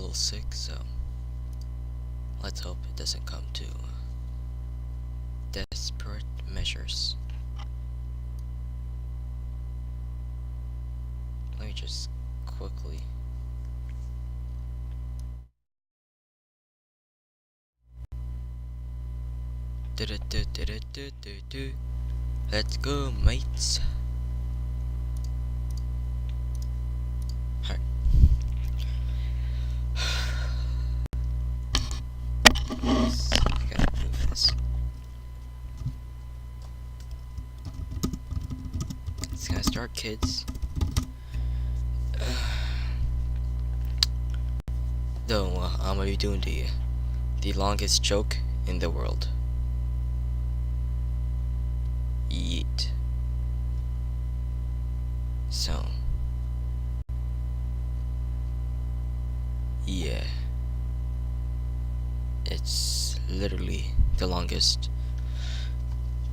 level 6, so let's hope it doesn't come to desperate measures. Let me just quickly let's go, mates. Alright. I gotta move this. It's gonna start, kids. Though I'm gonna be doing the longest joke in the world. Yeet. So yeah, it's literally the longest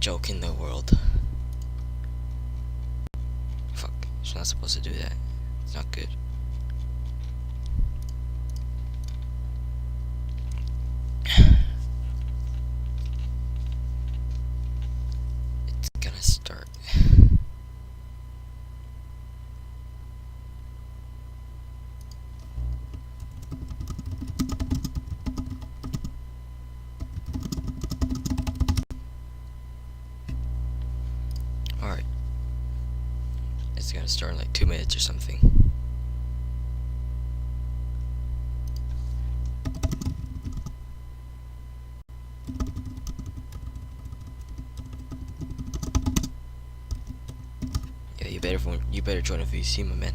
joke in the world. Fuck, I'm not supposed to do that. It's not good. It's gonna start. Alright. It's gonna start in like 2 minutes or something. Yeah, you better join a VC, my man.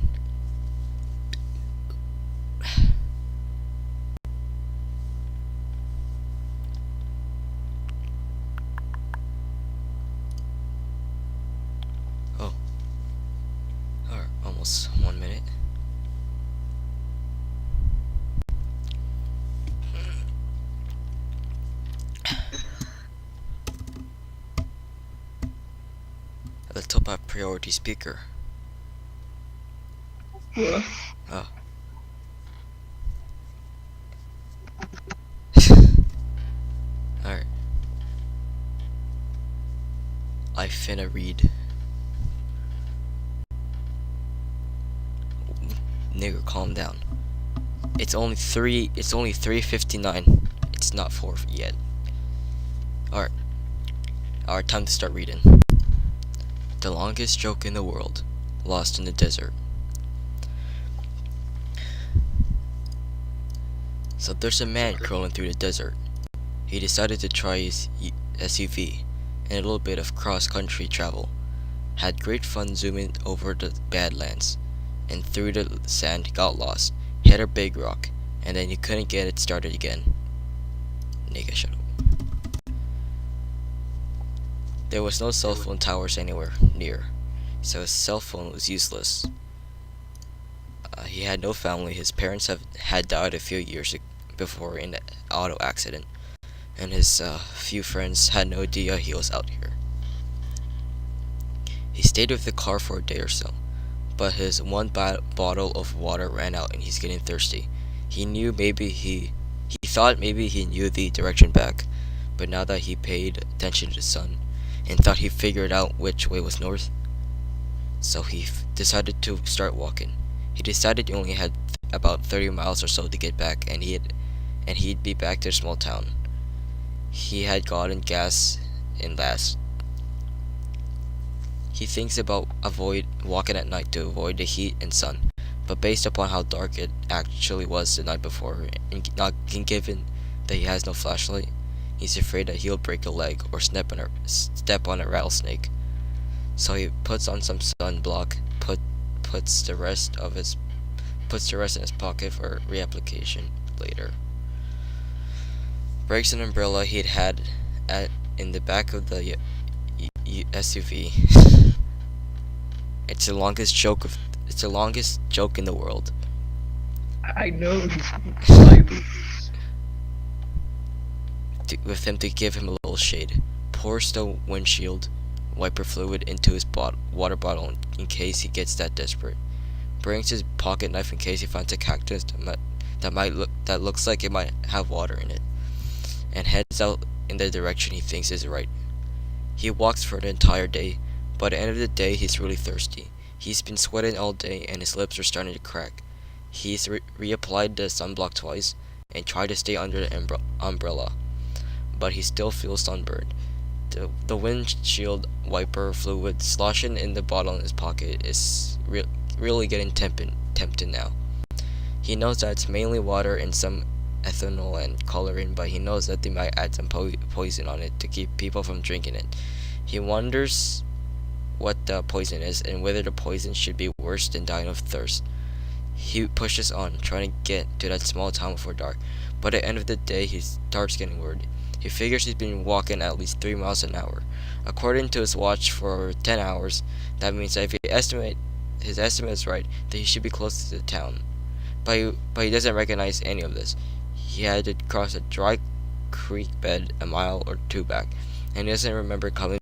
Oh. Alright, almost 1 minute. The top up priority speaker. Yeah. Oh. Alright. I finna read. Nigga, calm down. It's only 3:59. It's not 4 yet. Alright. Alright, time to start reading. The longest joke in the world. Lost in the desert. So there's a man crawling through the desert. He decided to try his SUV and a little bit of cross-country travel. Had great fun zooming over the Badlands, and through the sand got lost, hit a big rock, and then he couldn't get it started again. Nigga, shut up. There was no cell phone towers anywhere near, so his cell phone was useless. He had no family. His parents had died a few years before in an auto accident, and his few friends had no idea he was out here. He stayed with the car for a day or so, but his one bottle of water ran out and he's getting thirsty. He thought maybe he knew the direction back, but now that he paid attention to the sun and thought he figured out which way was north, so he decided to start walking. He decided he only had about 30 miles or so to get back, and he'd be back to a small town. He had gotten gas in last. He thinks about walking at night to avoid the heat and sun, but based upon how dark it actually was the night before, and given that he has no flashlight, he's afraid that he'll break a leg or step on a rattlesnake. So he puts on some sunblock, puts the rest in his pocket for reapplication later. Breaks an umbrella he'd had in the back of the SUV. It's the longest joke in the world. I know he's like, With him to give him a little shade, pours the windshield wiper fluid into his water bottle in case he gets that desperate. Brings his pocket knife in case he finds a cactus that looks like it might have water in it, and heads out in the direction he thinks is right. He walks for the entire day, but at the end of the day he's really thirsty. He's been sweating all day and his lips are starting to crack. He's reapplied the sunblock twice and tried to stay under the umbrella, but he still feels sunburned. The windshield wiper fluid sloshing in the bottle in his pocket is really getting tempted now. He knows that it's mainly water and some ethanol and coloring, but he knows that they might add some poison on it to keep people from drinking it. He wonders what the poison is and whether the poison should be worse than dying of thirst. He pushes on, trying to get to that small town before dark, but at the end of the day he starts getting worried. He figures he's been walking at least 3 miles an hour. According to his watch, for 10 hours, that means that if his estimate is right, that he should be close to the town. But he doesn't recognize any of this. He had to cross a dry creek bed a mile or two back, and he doesn't remember coming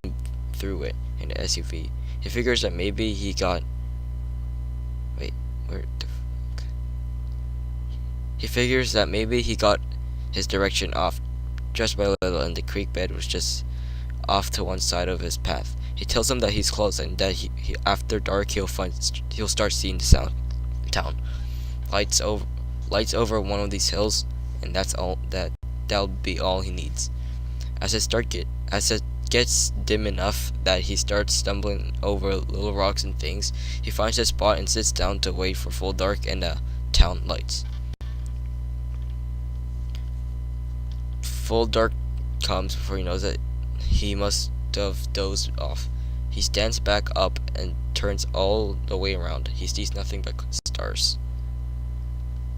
through it in the SUV. He figures that maybe he got... Wait, where the fuck? He figures that maybe he got his direction off just by a little, and the creek bed was just off to one side of his path. He tells him that he's close and that after dark he'll start seeing the town. Lights over one of these hills, and that'll be all he needs. As it gets dim enough that he starts stumbling over little rocks and things, he finds a spot and sits down to wait for full dark and the town lights. Full dark comes before he knows that he must have dozed off. He stands back up and turns all the way around. He sees nothing but stars.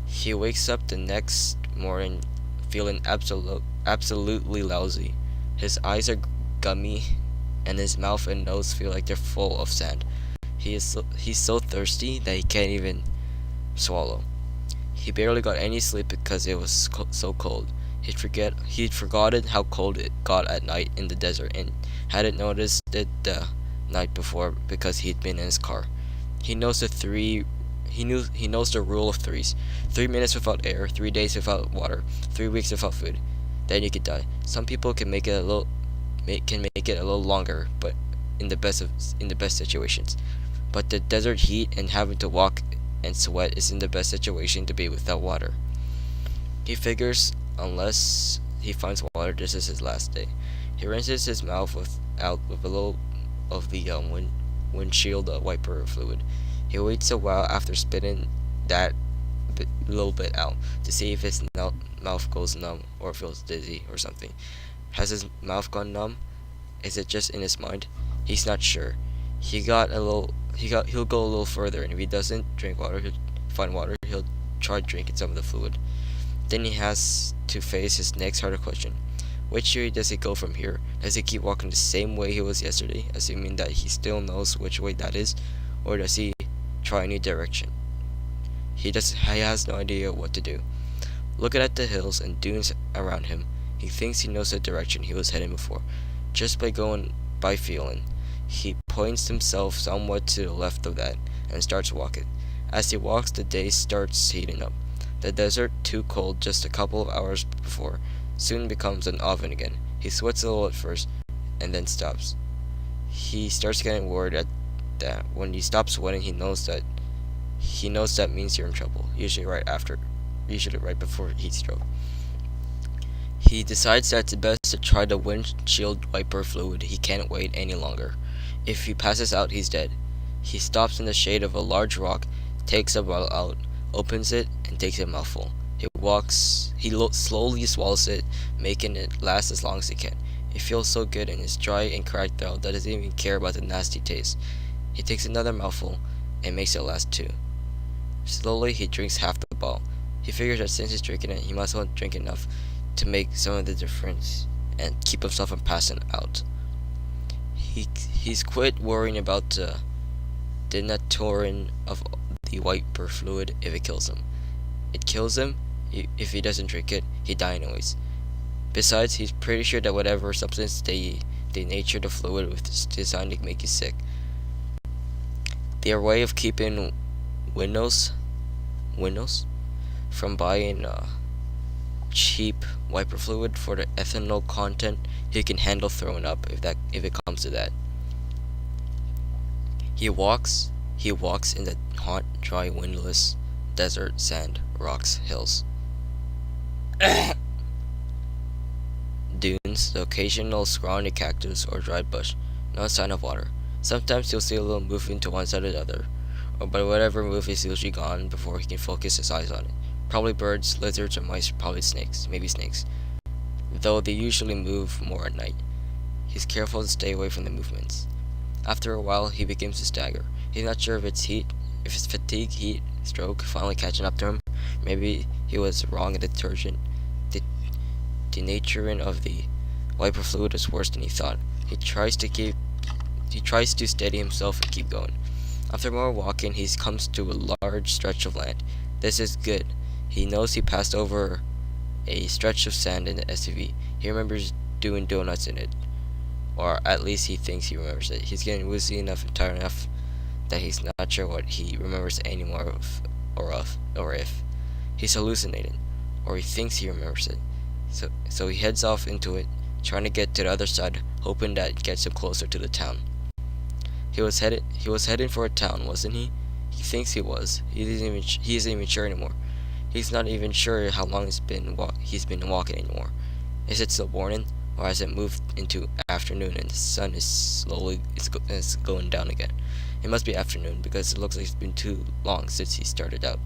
He wakes up the next morning feeling absolutely lousy. His eyes are gummy and his mouth and nose feel like they're full of sand. He's so thirsty that he can't even swallow. He barely got any sleep because it was so cold. He'd forgotten how cold it got at night in the desert and hadn't noticed it the night before because he'd been in his car. He knows he knows the rule of threes. 3 minutes without air, 3 days without water, 3 weeks without food. Then you could die. Some people can make it a little longer, but in the best situations. But the desert heat and having to walk and sweat isn't the best situation to be without water. He figures unless he finds water, this is his last day. He rinses his mouth out with a little of the windshield wiper fluid. He waits a while after spitting that little bit out to see if his mouth goes numb or feels dizzy or something. Has his mouth gone numb? Is it just in his mind? He's not sure. He'll go a little further, and if he doesn't find water, he'll try drinking some of the fluid. Then he has to face his next harder question. Which way does he go from here? Does he keep walking the same way he was yesterday, assuming that he still knows which way that is? Or does he try a new direction? He has no idea what to do. Looking at the hills and dunes around him, he thinks he knows the direction he was heading before, just by going by feeling. He points himself somewhat to the left of that and starts walking. As he walks, the day starts heating up. The desert, too cold just a couple of hours before, soon becomes an oven again. He sweats a little at first, and then stops. He starts getting worried at that. When he stops sweating, he knows that means you're in trouble. Usually right before heat stroke. He decides that it's best to try the windshield wiper fluid. He can't wait any longer. If he passes out, he's dead. He stops in the shade of a large rock, takes a bottle out, opens it, and takes a mouthful. He slowly swallows it, making it last as long as he can. It feels so good in his dry and cracked throat that he doesn't even care about the nasty taste. He takes another mouthful and makes it last too. Slowly, he drinks half the bottle. He figures that since he's drinking it, he must well drink enough to make some of the difference and keep himself from passing out. He's quit worrying about the denaturing of the wiper fluid if it kills him. It kills him. If he doesn't drink it, he dies anyways. Besides, he's pretty sure that whatever substance they nature the fluid with is designed to make you sick. Their way of keeping windows from buying cheap wiper fluid for the ethanol content. He can handle throwing up if it comes to that. He walks in the hot, dry, windless desert, sand, rocks, hills, dunes, the occasional scrawny cactus or dried bush. No sign of water. Sometimes you'll see a little moving to one side or the other, but whatever move is usually gone before he can focus his eyes on it. Probably birds, lizards, or mice, probably snakes, maybe snakes, though they usually move more at night. He's careful to stay away from the movements. After a while, he begins to stagger. He's not sure if it's fatigue, heat, stroke, finally catching up to him. Maybe he was wrong in the detergent. The denaturing of the wiper fluid is worse than he thought. He tries to steady himself and keep going. After more walking, he comes to a large stretch of land. This is good. He knows he passed over a stretch of sand in the SUV. He remembers doing donuts in it, or at least he thinks he remembers it. He's getting woozy enough and tired enough that he's not sure what he remembers anymore or if he's hallucinating, or he thinks he remembers it. So he heads off into it, trying to get to the other side, hoping that it gets him closer to the town. He was heading for a town, wasn't he? He thinks he was. He isn't even sure anymore. He's not even sure how long he's been walking anymore. Is it still morning, or has it moved into afternoon and the sun is is going down again? It must be afternoon because it looks like it's been too long since he started out.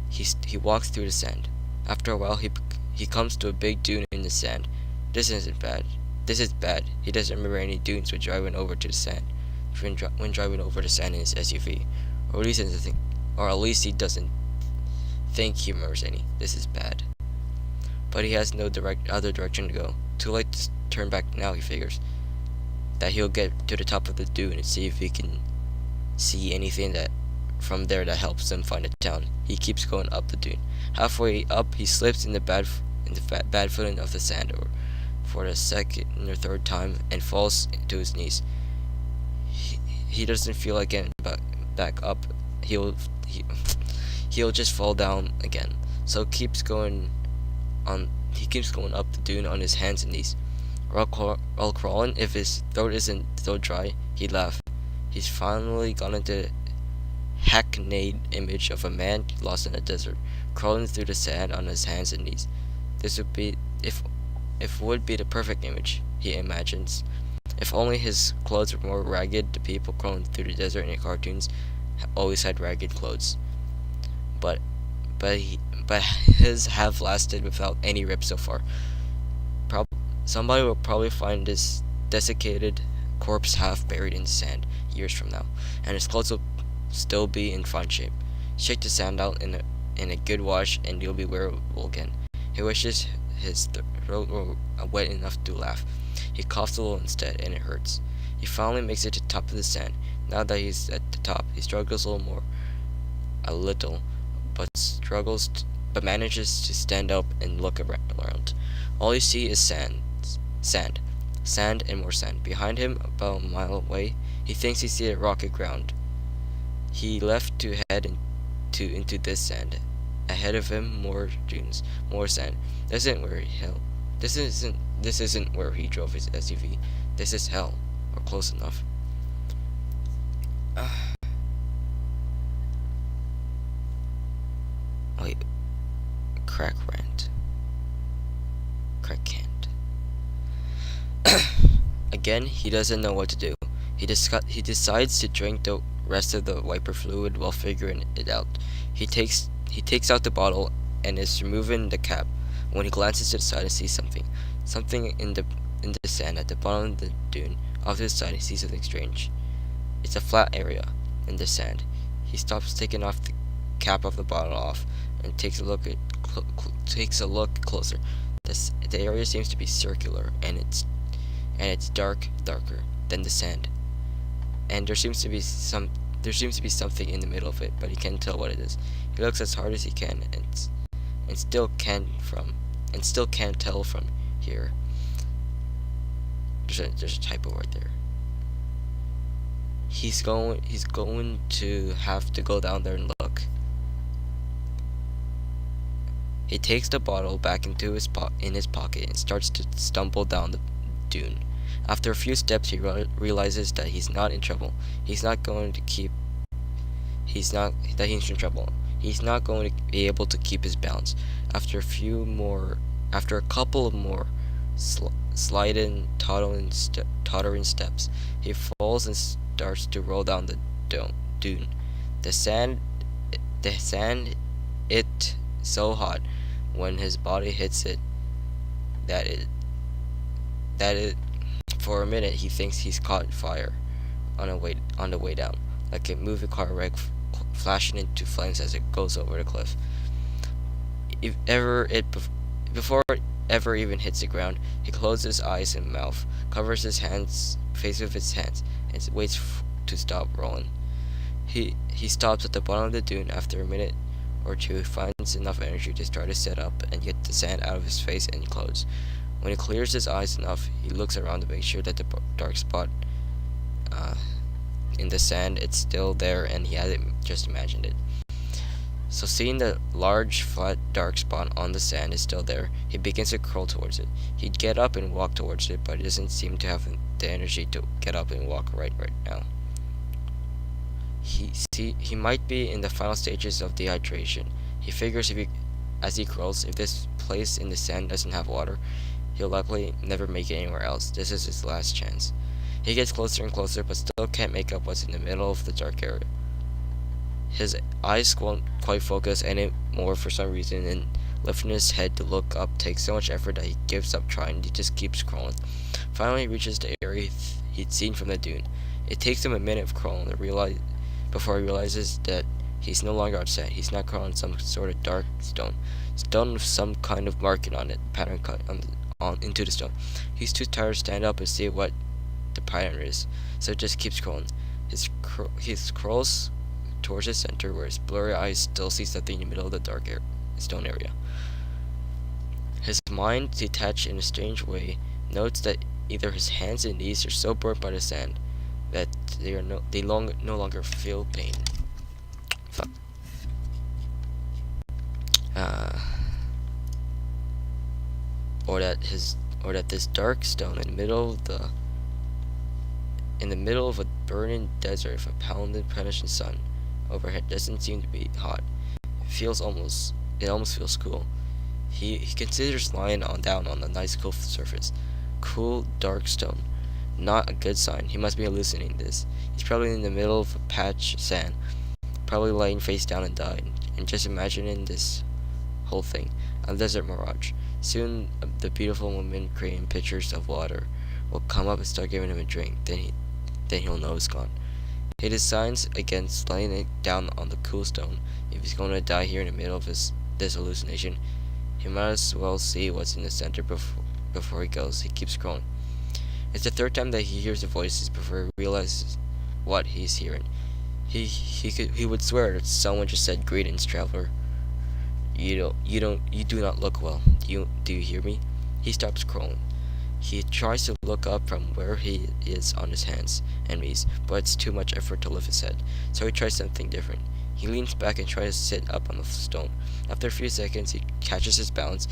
He walks through the sand. After a while, he comes to a big dune in the sand. This isn't bad. This is bad. He doesn't remember any dunes when driving over to the sand. When driving over the sand in his SUV, or at least he doesn't think he remembers any. This is bad. But he has no other direction to go. Too late to turn back now, he figures. That he'll get to the top of the dune and see if he can see anything that from there that helps him find a town. He keeps going up the dune. Halfway up, he slips in the bad footing of the sand for the second or third time and falls to his knees. He doesn't feel like getting back up. He'll just fall down again. So he keeps going up the dune on his hands and knees. While crawling, if his throat isn't still dry, he'd laugh. He's finally gotten the hackneyed image of a man lost in the desert, crawling through the sand on his hands and knees. This would be would be the perfect image, he imagines. If only his clothes were more ragged. The people crawling through the desert in the cartoons always had ragged clothes. But his have lasted without any rips so far. Somebody will probably find this desiccated corpse half buried in the sand years from now, and his clothes will still be in fine shape. Shake the sand out in a good wash, and you'll be wearable again. He wishes his throat were wet enough to laugh. He coughs a little instead, and it hurts. He finally makes it to the top of the sand. Now that he's at the top, he struggles a little, but manages to stand up and look around. All you see is sand, and more sand. Behind him, about a mile away, he thinks he sees a rocky ground. He left to head into this sand. Ahead of him, more dunes, more sand. This isn't where he drove his SUV. This is hell, or close enough. Wait, Cracc rant. Cracc can't. Again, he doesn't know what to do. He decides to drink the rest of the wiper fluid while figuring it out. He takes out the bottle and is removing the cap when he glances to the side and sees something in the sand at the bottom of the dune. Off to the side, he sees something strange. It's a flat area in the sand. He stops, taking off the cap of the bottle off, and takes a look closer. The area seems to be circular, and it's darker than the sand. And there seems to be something in the middle of it, but he can't tell what it is. He looks as hard as he can, and still can't tell from here. There's a typo right there. He's going to have to go down there and look. He takes the bottle back into in his pocket and starts to stumble down the dune. After a few steps, he realizes that he's not in trouble. He's not going to keep. He's not that he's in trouble. He's not going to be able to keep his balance. After a couple of more sliding, tottering steps, he falls and starts to roll down the dune. The sand, the sand, it so hot when his body hits it that it that it for a minute he thinks he's caught fire on the way down, like a movie car wreck flashing into flames as it goes over the cliff. If ever it before it ever even hits the ground, he closes his eyes and mouth, covers his face with his hands, and waits to stop rolling. He stops at the bottom of the dune after a minute or two, finds enough energy to start to sit up and get the sand out of his face and clothes. When he clears his eyes enough, he looks around to make sure that the dark spot uh, in the sand it's still there and he hasn't just imagined it. So seeing the large, flat, dark spot on the sand is still there, he begins to crawl towards it. He'd get up and walk towards it, but he doesn't seem to have the energy to get up and walk right now. He might be in the final stages of dehydration. He figures as he crawls, if this place in the sand doesn't have water, he'll likely never make it anywhere else. This is his last chance. He gets closer and closer, but still can't make up what's in the middle of the dark area. His eyes won't quite focus anymore for some reason, and lifting his head to look up takes so much effort that he gives up trying. He just keeps crawling. Finally, he reaches the area he'd seen from the dune. It takes him a minute of crawling before he realizes that he's no longer on sand. He's not crawling on some sort of dark stone with some kind of marking on it, pattern cut into the stone. He's too tired to stand up and see what the pattern is, so it just keeps crawling. He crawls towards the center, where his blurry eyes still see something in the middle of the dark stone area. His mind, detached in a strange way, notes that either his hands and knees are so burnt by the sand that they no longer feel pain. Fuck. Or that this dark stone in the middle of a burning desert with a pounding, punishing sun overhead doesn't seem to be hot. It almost feels cool. He considers lying down on the nice cool surface. Cool, dark stone. Not a good sign. He must be hallucinating this. He's probably in the middle of a patch of sand, probably laying face down and dying, and just imagining this whole thing, a desert mirage. Soon, the beautiful woman creating pictures of water will come up and start giving him a drink. Then he'll know it's gone. He decides against laying it down on the cool stone. If he's going to die here in the middle of this hallucination, he might as well see what's in the center before he goes. He keeps crawling. It's the third time that he hears the voices before he realizes what he's hearing. He would swear that someone just said, "Greetings, traveler. You do not look well. Do you hear me?" He stops crawling. He tries to look up from where he is on his hands and knees, but it's too much effort to lift his head, so he tries something different. He leans back and tries to sit up on the stone. After a few seconds, he catches his balance,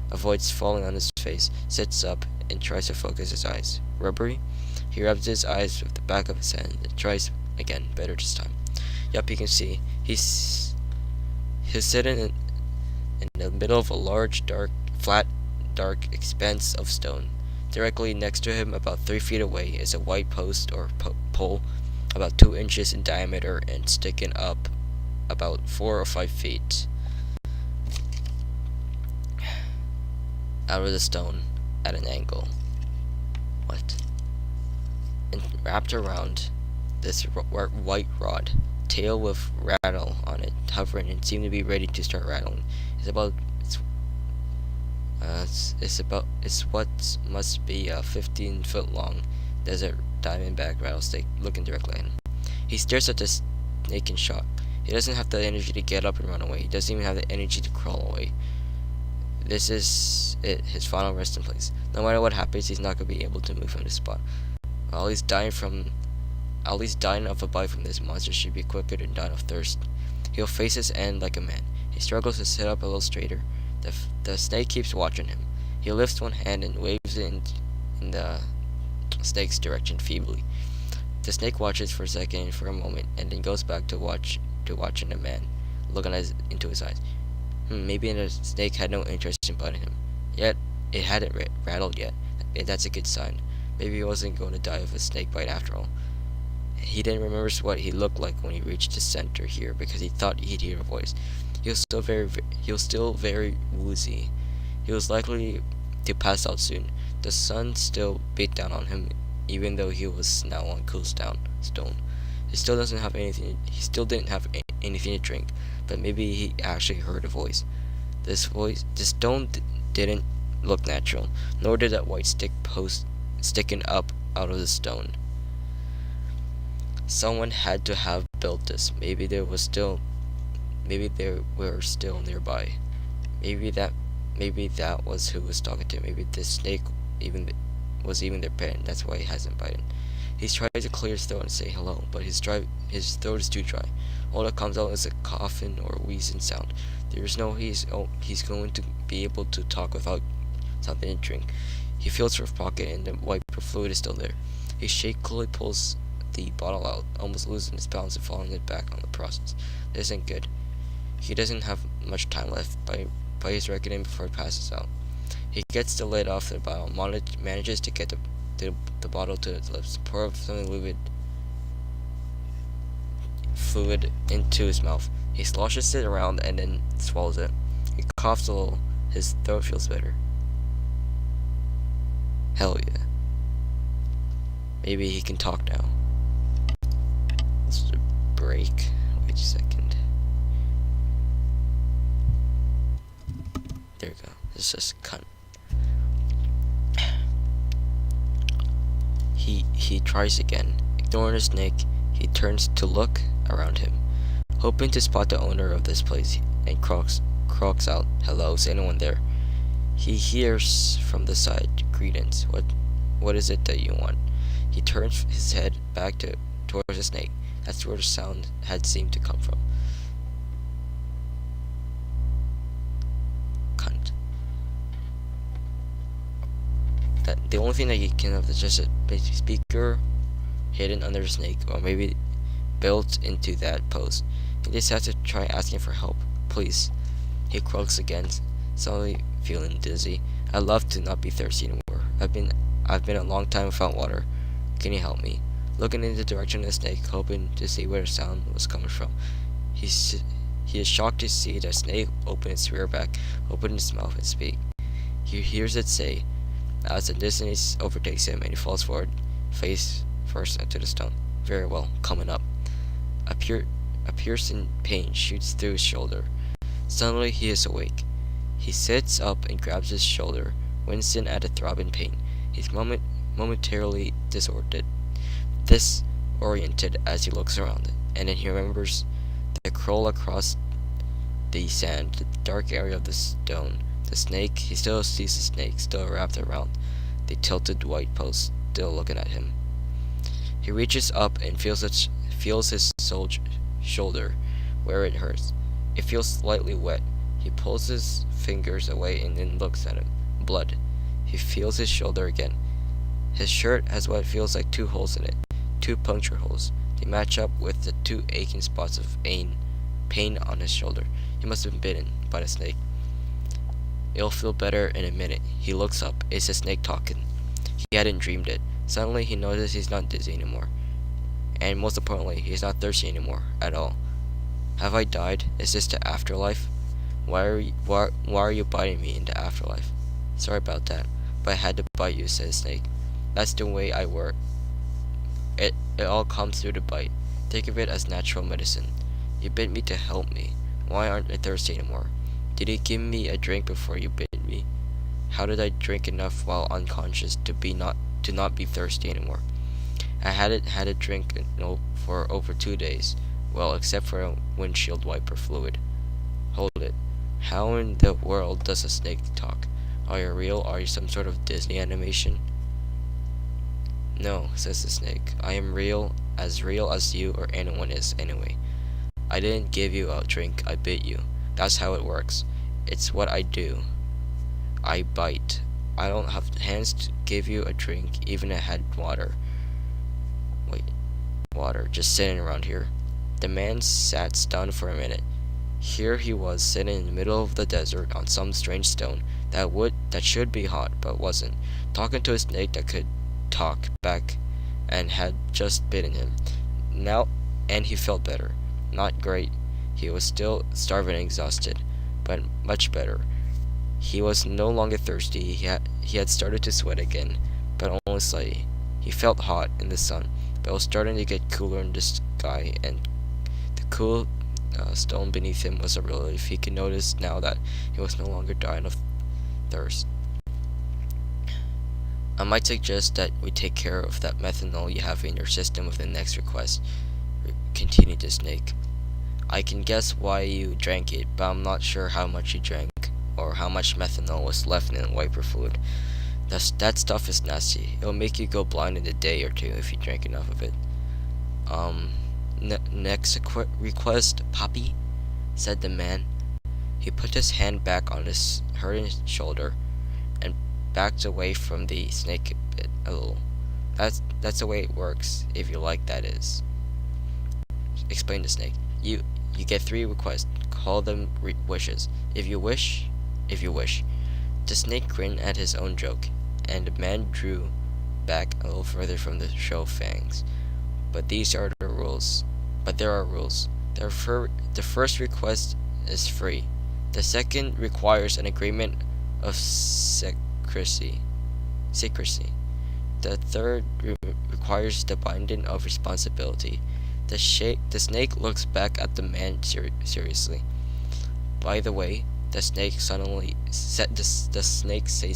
avoids falling on his face, sits up, and tries to focus his eyes. Rubbery? He rubs his eyes with the back of his hand and tries again, better this time. Yup, you can see. He's sitting in the middle of a large, flat, dark expanse of stone. Directly next to him, about 3 feet away, is a white post or pole, about 2 inches in diameter and sticking up about 4 or 5 feet out of the stone at an angle. What? And wrapped around this white rod, tail with rattle on it, hovering and seemed to be ready to start rattling. It's what must be a 15-foot long desert diamondback rattlesnake looking directly at him. He stares at the snake in shock. He doesn't have the energy to get up and run away. He doesn't even have the energy to crawl away. This is it, his final resting place. No matter what happens, he's not going to be able to move from this spot. At least dying of a bite from this monster should be quicker than dying of thirst. He'll face his end like a man. He struggles to sit up a little straighter. The snake keeps watching him. He lifts one hand and waves it in the snake's direction feebly. The snake watches for a second, for a moment, and then goes back to watching the man, looking into his eyes. Maybe the snake had no interest in biting him. Yet it hadn't rattled yet. That's a good sign. Maybe he wasn't going to die of a snake bite after all. He didn't remember what he looked like when he reached the center here because he thought he'd hear a voice. He was still very woozy. He was likely to pass out soon. The sun still beat down on him, even though he was now on cool down stone. He still doesn't have anything. He still didn't have anything to drink, but maybe he actually heard a voice. The stone didn't look natural, nor did that white stick post sticking up out of the stone. Someone had to have built this. Maybe they were still nearby. Maybe that was who was talking to him. Maybe the snake was even their parent. That's why he hasn't bitten. He's trying to clear his throat and say hello, but his throat is too dry. All that comes out is a coughing or wheezing sound. There's no he's going to be able to talk without something to drink. He feels for his pocket and the white fluid is still there. He shakily pulls the bottle out, almost losing his balance and falling it back on the process. This isn't good. He doesn't have much time left by his reckoning before he passes out. He gets the lid off the bottle, manages to get the bottle to his lips, pour some fluid into his mouth. He sloshes it around and then swallows it. He coughs a little. His throat feels better. Hell yeah. Maybe he can talk now. Let's do a break. Wait a second. There we go. This is cunt. He tries again. Ignoring the snake, he turns to look around him, hoping to spot the owner of this place, and croaks out, "Hello, is anyone there?" He hears from the side, "Greetings. What is it that you want?" He turns his head back towards the snake. That's where the sound had seemed to come from. Cunt. The only thing that you can have is just a speaker hidden under the snake, or maybe built into that post. He just has to try asking for help. "Please." He croaks again, suddenly feeling dizzy. "I'd love to not be thirsty anymore. I've been a long time without water. Can you help me?" Looking in the direction of the snake, hoping to see where the sound was coming from. He is shocked to see the snake open its rear back, open its mouth and speak. He hears it say, as the dizziness overtakes him and he falls forward, face first into the stone. "Very well, coming up." A piercing pain shoots through his shoulder. Suddenly he is awake. He sits up and grabs his shoulder, wincing at the throbbing pain. He's momentarily disoriented as he looks around, and then he remembers the crawl across the sand, the dark area of the stone. The snake, he still sees the snake, still wrapped around the tilted white post, still looking at him. He reaches up and feels his shoulder, where it hurts. It feels slightly wet. He pulls his fingers away and then looks at him. Blood. He feels his shoulder again. His shirt has what feels like 2 holes in it. 2 puncture holes. They match up with the 2 aching spots of pain on his shoulder. He must have been bitten by the snake. It'll feel better in a minute. He looks up. It's the snake talking. He hadn't dreamed it. Suddenly he notices he's not dizzy anymore. And most importantly, he's not thirsty anymore at all. "Have I died? Is this the afterlife? Why are you biting me in the afterlife?" "Sorry about that, but I had to bite you," said the snake. "That's the way I work. It all comes through the bite. Think of it as natural medicine. You bit me to help me. Why aren't I thirsty anymore? Did you give me a drink before you bit me? How did I drink enough while unconscious to not be thirsty anymore? I hadn't had a drink for over 2 days. Well, except for a windshield wiper fluid." "Hold it. How in the world does a snake talk? Are you real? Are you some sort of Disney animation?" "No," says the snake. "I am real as you or anyone is anyway. I didn't give you a drink, I bit you. That's how it works. It's what I do. I bite. I don't have hands to give you a drink, even if I had water. Wait, water, just sitting around here. The man sat stunned for a minute. Here he was sitting in the middle of the desert on some strange stone that should be hot but wasn't, talking to a snake that could talk back and had just bitten him. Now and he felt better. Not great. He was still starving and exhausted, but much better. He was no longer thirsty. He had started to sweat again, but only slightly. He felt hot in the sun, but it was starting to get cooler in the sky, and the cool stone beneath him was a relief. He could notice now that he was no longer dying of thirst. I might suggest that we take care of that methanol you have in your system with the next request, continued the snake. I can guess why you drank it, but I'm not sure how much you drank, or how much methanol was left in the wiper fluid. That stuff is nasty. It'll make you go blind in a day or two if you drink enough of it. Next request, Poppy, said the man. He put his hand back on his hurting shoulder and backed away from the snake a bit, a little. That's the way it works, if you like, that is. Explained the snake. You get 3 requests. Call them wishes. If you wish. The snake grinned at his own joke, and the man drew back a little further from the show of fangs. But there are rules. The first request is free. The second requires an agreement of secrecy. The third requires the binding of responsibility. The snake looks back at the man seriously. By the way, the snake says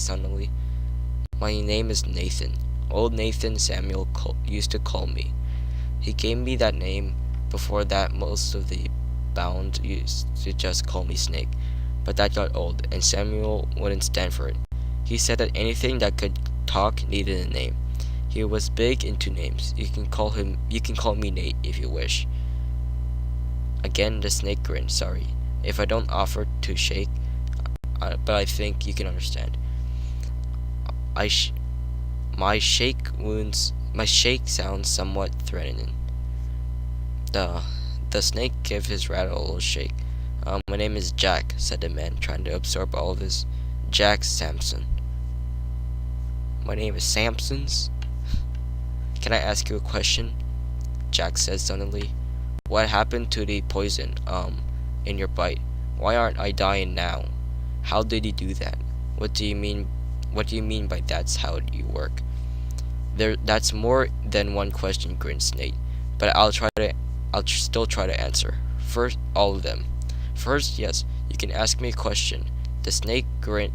suddenly, my name is Nathan. Old Nathan Samuel used to call me. He gave me that name. Before that, most of the bound used to just call me Snake. But that got old, and Samuel wouldn't stand for it. He said that anything that could talk needed a name. He was big into names. You can call me Nate if you wish. Again, the snake grinned. Sorry, if I don't offer to shake, but I think you can understand. My shake sounds somewhat threatening. The snake gave his rattle a little shake. My name is Jack, said the man, trying to absorb all of his. Jack Sampson. My name is Sampson's? Can I ask you a question? Jack said suddenly. What happened to the poison, in your bite? Why aren't I dying now? How did you do that? What do you mean by that's how you work? That's more than one question, grinned Snake. But I'll still try to answer. First, all of them. First, yes, you can ask me a question. The snake's grin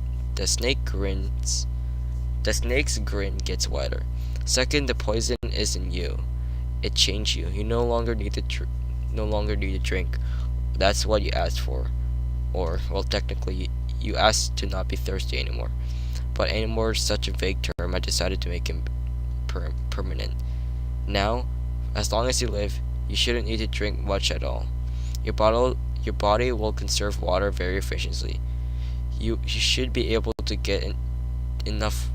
gets wider. Second, the poison isn't you. It changed you. You no longer need to drink. That's what you asked for. Or, well, technically, you asked to not be thirsty anymore. But anymore is such a vague term, I decided to make him permanent. Now, as long as you live, you shouldn't need to drink much at all. Your body will conserve water very efficiently. You should be able to get enough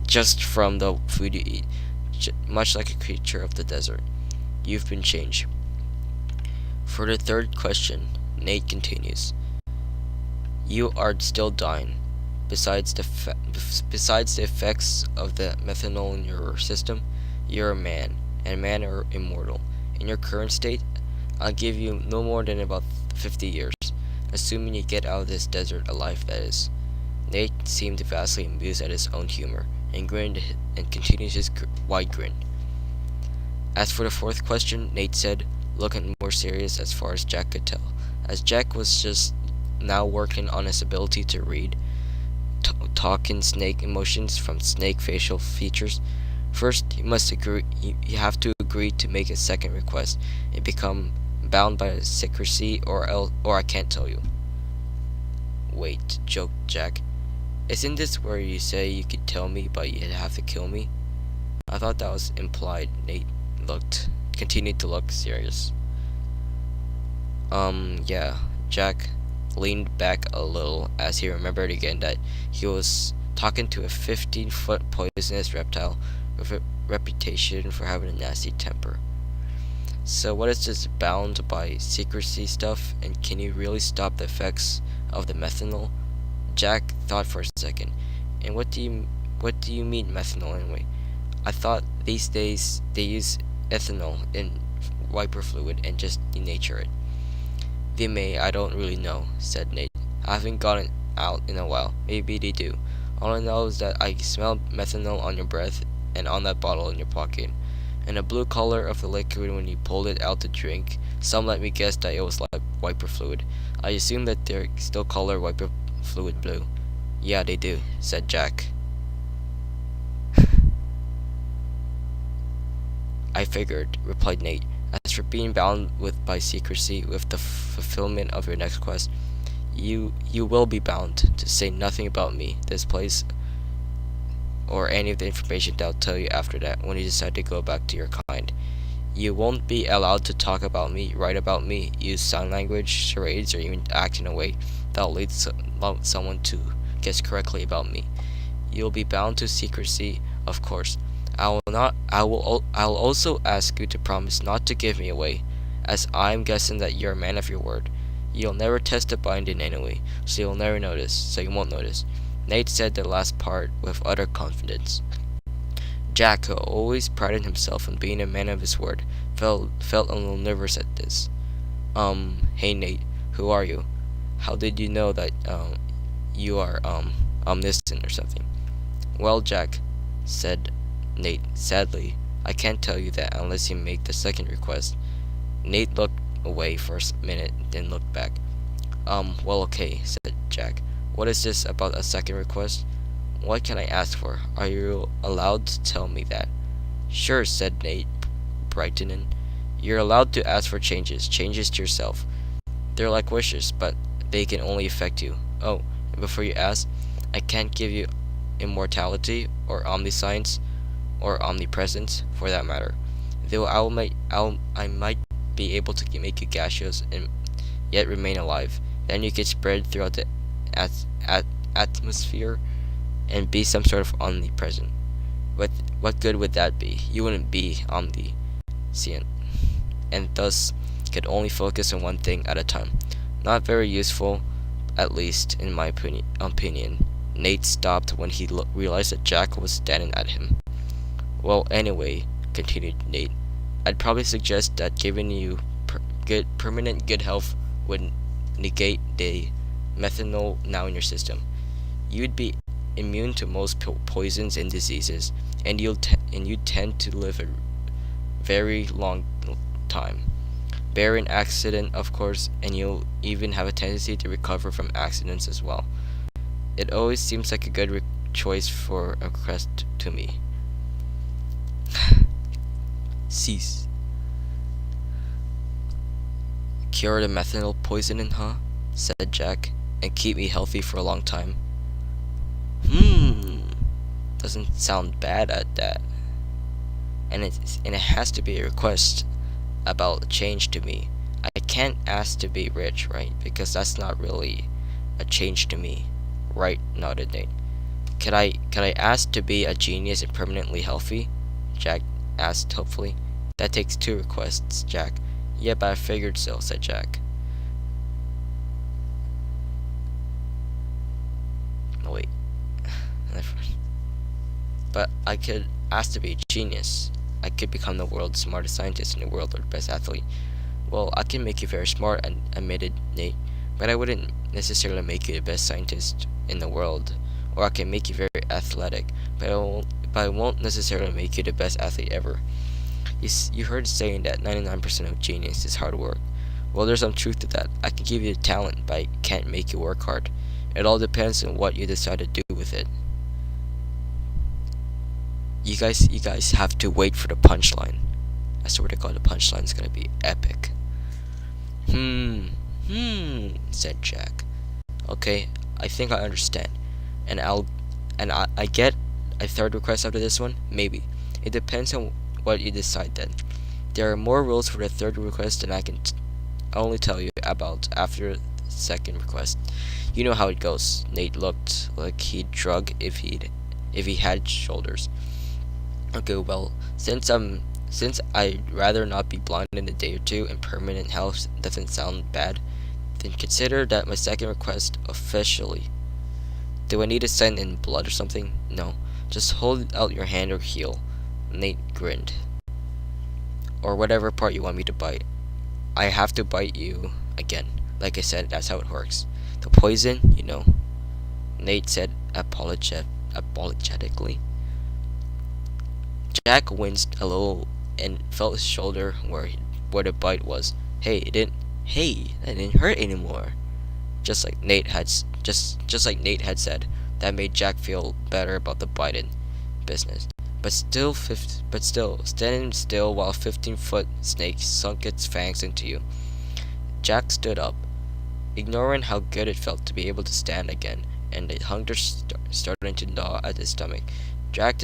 just from the food you eat, much like a creature of the desert. You've been changed. For the third question, Nate continues. You are still dying. Besides the effects of the methanol in your system, you're a man, and men are immortal. In your current state, I'll give you no more than about 50 years, assuming you get out of this desert alive, that is. Nate seemed vastly amused at his own humor, and grinned and continued his wide grin. As for the fourth question, Nate said, looking more serious as far as Jack could tell, as Jack was just now working on his ability to read talking snake emotions from snake facial features. First, you have to agree to make a second request and become bound by secrecy, or I can't tell you. Wait, joked Jack. Isn't this where you say you could tell me, but you'd have to kill me? I thought that was implied. Nate continued to look serious. Yeah, Jack, leaned back a little as he remembered again that he was talking to a 15-foot poisonous reptile with a reputation for having a nasty temper. So what is this bound by secrecy stuff, and can you really stop the effects of the methanol? Jack thought for a second. And what do you mean methanol anyway? I thought these days they use ethanol in wiper fluid and just denature it. They may, I don't really know, said Nate. I haven't gotten out in a while. Maybe they do. All I know is that I smelled methanol on your breath and on that bottle in your pocket. And the blue color of the liquid when you pulled it out to drink, some let me guess that it was like wiper fluid. I assume that they still color wiper fluid blue. Yeah, they do, said Jack. I figured, replied Nate. As for being bound with by secrecy with the fulfillment of your next quest, you will be bound to say nothing about me, this place, or any of the information that I'll tell you after that when you decide to go back to your kind. You won't be allowed to talk about me, write about me, use sign language, charades, or even act in a way that'll lead someone to guess correctly about me. You'll be bound to secrecy, of course. I will not. I'll also ask you to promise not to give me away, as I'm guessing that you're a man of your word. You'll never test the bind in any way, so you'll never notice. So you won't notice. Nate said the last part with utter confidence. Jack, who always prided himself on being a man of his word, felt a little nervous at this. Hey Nate, who are you? How did you know that you are omniscient or something? Well, Jack, said Nate sadly, I can't tell you that unless you make the second request. Nate looked away for a minute, then looked back. Well, okay, said Jack. What is this about a second request? What can I ask for? Are you allowed to tell me that? Sure, said Nate, brightening. You're allowed to ask for changes to yourself. They're like wishes, but they can only affect you. Oh, and before you ask, I can't give you immortality, or omniscience, or omnipresence, for that matter. Though I might be able to make you gaseous and yet remain alive. Then you could spread throughout the atmosphere and be some sort of omnipresent. But what good would that be? You wouldn't be omniscient, and thus could only focus on one thing at a time. Not very useful, at least in my opinion. Nate stopped when he realized that Jack was staring at him. Well, anyway, continued Nate, I'd probably suggest that giving you permanent good health would negate the methanol now in your system. You'd be immune to most poisons and diseases, and you'd tend to live a very long time. Bear an accident, of course, and you'll even have a tendency to recover from accidents as well. It always seems like a good choice for a quest to me. Cease. Cure the methanol poisoning, huh? Said Jack, and keep me healthy for a long time. Doesn't sound bad at that. And it has to be a request about change to me. I can't ask to be rich, right? Because that's not really a change to me. Right, nodded Nate. Could I ask to be a genius and permanently healthy? Jack asked hopefully. That takes 2 requests, Jack. Yeah, but I figured so, said Jack. No, wait. But I could ask to be a genius. I could become the world's smartest scientist in the world or the best athlete. Well, I can make you very smart, admitted Nate, but I wouldn't necessarily make you the best scientist in the world. Or I can make you very athletic, but I won't necessarily make you the best athlete ever. You heard saying that 99% of genius is hard work. Well, there's some truth to that. I can give you the talent, but I can't make you work hard. It all depends on what you decide to do with it. You guys have to wait for the punchline. I swear to God, the punchline is gonna be epic. Said Jack. Okay, I think I understand. And I get a third request after this one? Maybe. It depends on what you decide then. There are more rules for the third request than I can only tell you about after second request. You know how it goes. Nate looked like he'd shrug if he had shoulders. Okay, well, since I'd rather not be blind in a day or two and permanent health doesn't sound bad, then consider that my second request officially. Do I need to send in blood or something? No. Just hold out your hand or heel. Nate grinned. Or whatever part you want me to bite. I have to bite you again. Like I said, that's how it works. The poison, you know. Nate said apologetically. Jack winced a little and felt his shoulder where the bite was. Hey, that didn't hurt anymore. Just like Nate had said, that made Jack feel better about the biting business. But still, standing still while 15-foot snake sunk its fangs into you. Jack stood up, ignoring how good it felt to be able to stand again, and the hunger starting to gnaw at his stomach. Jack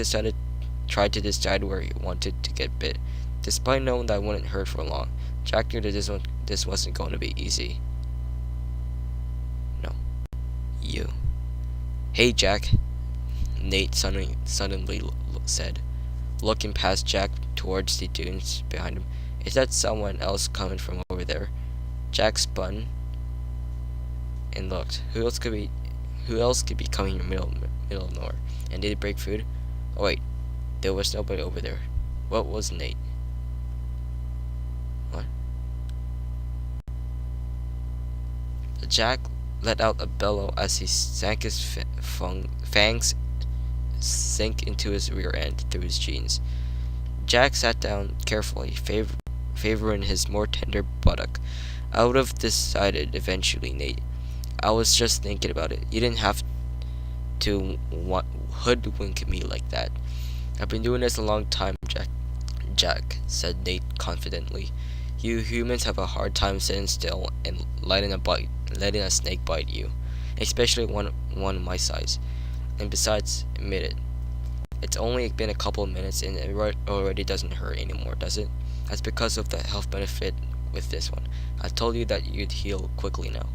tried to decide where he wanted to get bit. Despite knowing that it wouldn't hurt for long, Jack knew that this wasn't going to be easy. No. You. Hey, Jack, Nate suddenly said, looking past Jack towards the dunes behind him. Is that someone else coming from over there? Jack spun and looked. Who else could be coming in the middle of nowhere? And did it break food? Oh wait, there was nobody over there. What was Nate? What? Jack let out a bellow as he sank his fangs sink into his rear end through his jeans. Jack sat down carefully, favoring his more tender buttock. I would have decided eventually, Nate. I was just thinking about it. You didn't have to hoodwink me like that. I've been doing this a long time, Jack, said Nate confidently. You humans have a hard time sitting still and letting a snake bite you, especially one my size. And besides, admit it. It's only been a couple of minutes and it already doesn't hurt anymore, does it? That's because of the health benefit with this one. I told you that you'd heal quickly now.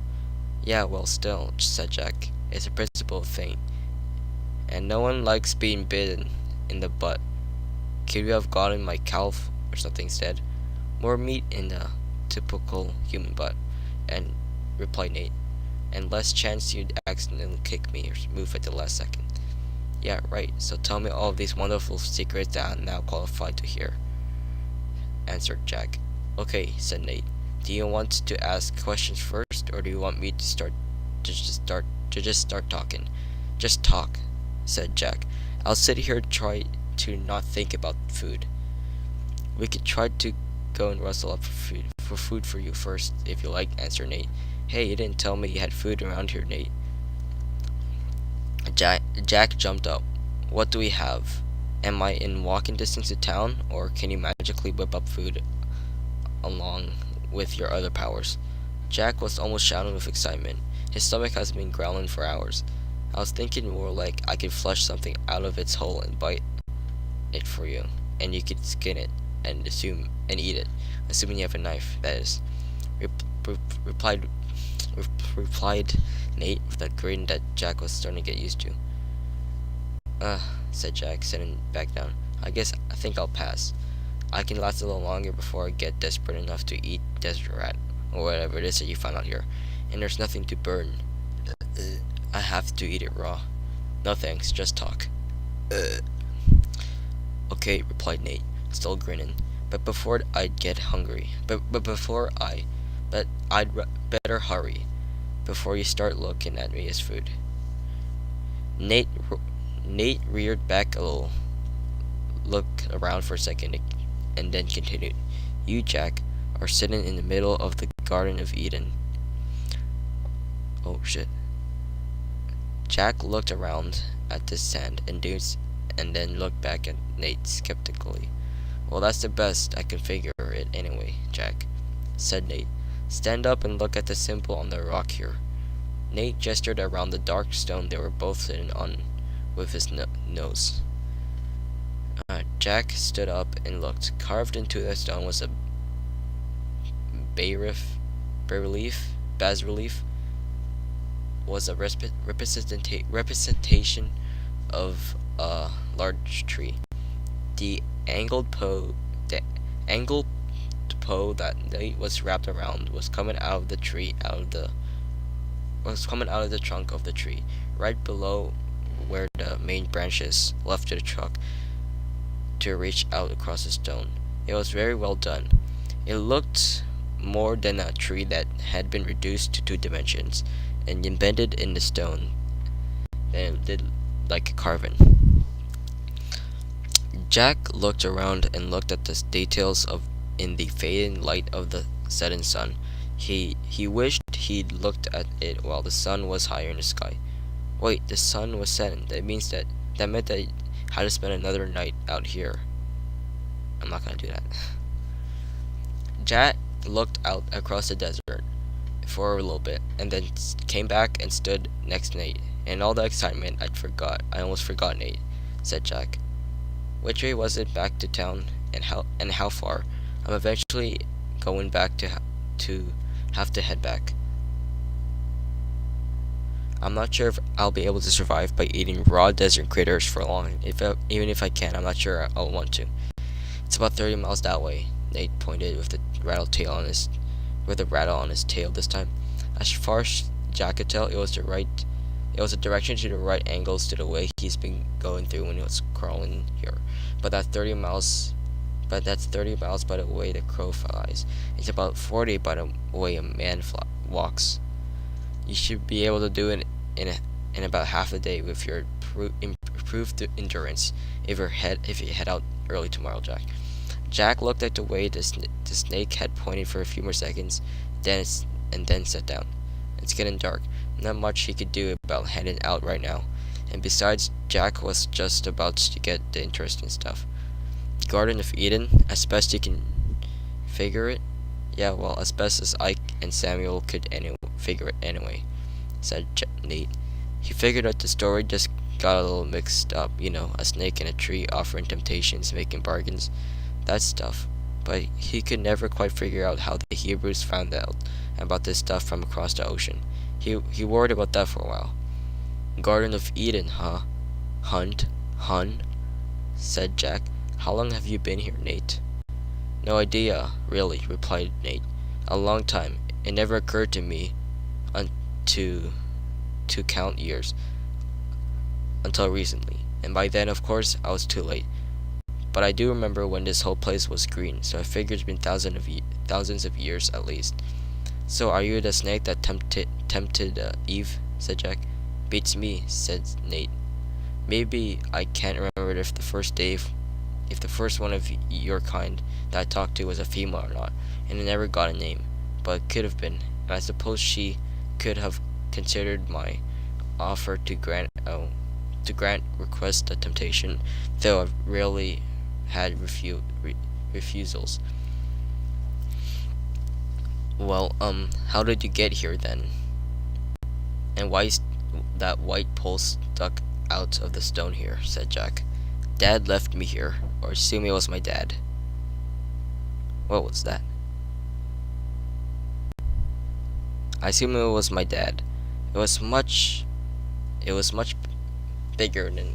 Yeah, well, still, said Jack. It's a principle thing. And no one likes being bitten in the butt. Could you have gotten my calf or something instead? More meat in the typical human butt, and replied Nate. And less chance you'd accidentally kick me or move at the last second. Yeah, right. So tell me all of these wonderful secrets that I'm now qualified to hear, answered Jack. Okay, said Nate. Do you want to ask questions first, or do you want me to just start talking? Just talk, said Jack. I'll sit here and try to not think about food. We could try to go and rustle up for food for you first, if you like, answered Nate. Hey, you didn't tell me you had food around here, Nate. Jack jumped up. What do we have? Am I in walking distance to town, or can you magically whip up food along with your other powers? Jack was almost shouting with excitement. His stomach has been growling for hours. I was thinking more like I could flush something out of its hole and bite it for you, and you could skin it and eat it, assuming you have a knife. That is, replied Nate with a grin that Jack was starting to get used to. Said Jack, sitting back down. I think I'll pass. I can last a little longer before I get desperate enough to eat desert rat, or whatever it is that you found out here. And there's nothing to burn. I have to eat it raw. No thanks, just talk. Okay, replied Nate, still grinning. But before I'd get hungry. But I'd better hurry before you start looking at me as food. Nate reared back a little, looked around for a second, and then continued. You, Jack, are sitting in the middle of the Garden of Eden. Oh shit. Jack looked around at the sand and dunes and then looked back at Nate skeptically. Well, that's the best I can figure it anyway, Jack, said Nate. Stand up and look at the symbol on the rock here. Nate gestured around the dark stone they were both sitting on with his nose. Jack stood up and looked. Carved into the stone was a bas relief, was a representation of a large tree. The angled pole, the angled pole that Nate was wrapped around was coming out of the tree, was coming out of the trunk of the tree, right below where the main branches left to the truck to reach out across the stone. It was very well done. It looked more than a tree that had been reduced to 2 dimensions and embedded in the stone than it did like a carving. Jack looked around and looked at the details of in the fading light of the setting sun. He wished he'd looked at it while the sun was higher in the sky. Wait, the sun was setting. That meant that I had to spend another night out here. I'm not gonna do that. Jack looked out across the desert for a little bit, and then came back and stood next to Nate. In all the excitement, I almost forgot Nate, said Jack. Which way was it back to town, and how far? I'm eventually going back to have to head back. I'm not sure if I'll be able to survive by eating raw desert critters for long. Even if I can, I'm not sure I'll want to. It's about 30 miles that way. Nate pointed with the rattle on his tail this time. As far as Jack could tell, it was a direction to the right angles to the way he's been going through when he was crawling here. But that's 30 miles by the way the crow flies. It's about 40 by the way a man walks. You should be able to do it in about half a day with your improved endurance if you head out early tomorrow, Jack. Jack looked at the way the snake had pointed for a few more seconds, and then sat down. It's getting dark. Not much he could do about heading out right now. And besides, Jack was just about to get the interesting stuff. Garden of Eden, as best he can figure it. Yeah, well, as best as Ike and Samuel could figure it anyway, said Nate. He figured out the story just got a little mixed up, a snake in a tree offering temptations, making bargains, that stuff. But he could never quite figure out how the Hebrews found out about this stuff from across the ocean. He worried about that for a while. Garden of Eden, huh? Hun, said Jack. How long have you been here, Nate? No idea, really, replied Nate. A long time. It never occurred to me to count years until recently, and by then, of course, I was too late. But I do remember when this whole place was green, so I figure it's been thousands of years at least. So are you the snake that tempted Eve? Said Jack. Beats me, said Nate. Maybe I can't remember if the first one of your kind that I talked to was a female or not, and I never got a name, but it could have been, and I suppose she could have considered my offer to grant request a temptation, though I've rarely had refusals. Well, how did you get here then? And why is that white pole stuck out of the stone here? Said Jack. Dad left me here, or assume it was my dad. What was that? I assume it was my dad. It was much bigger than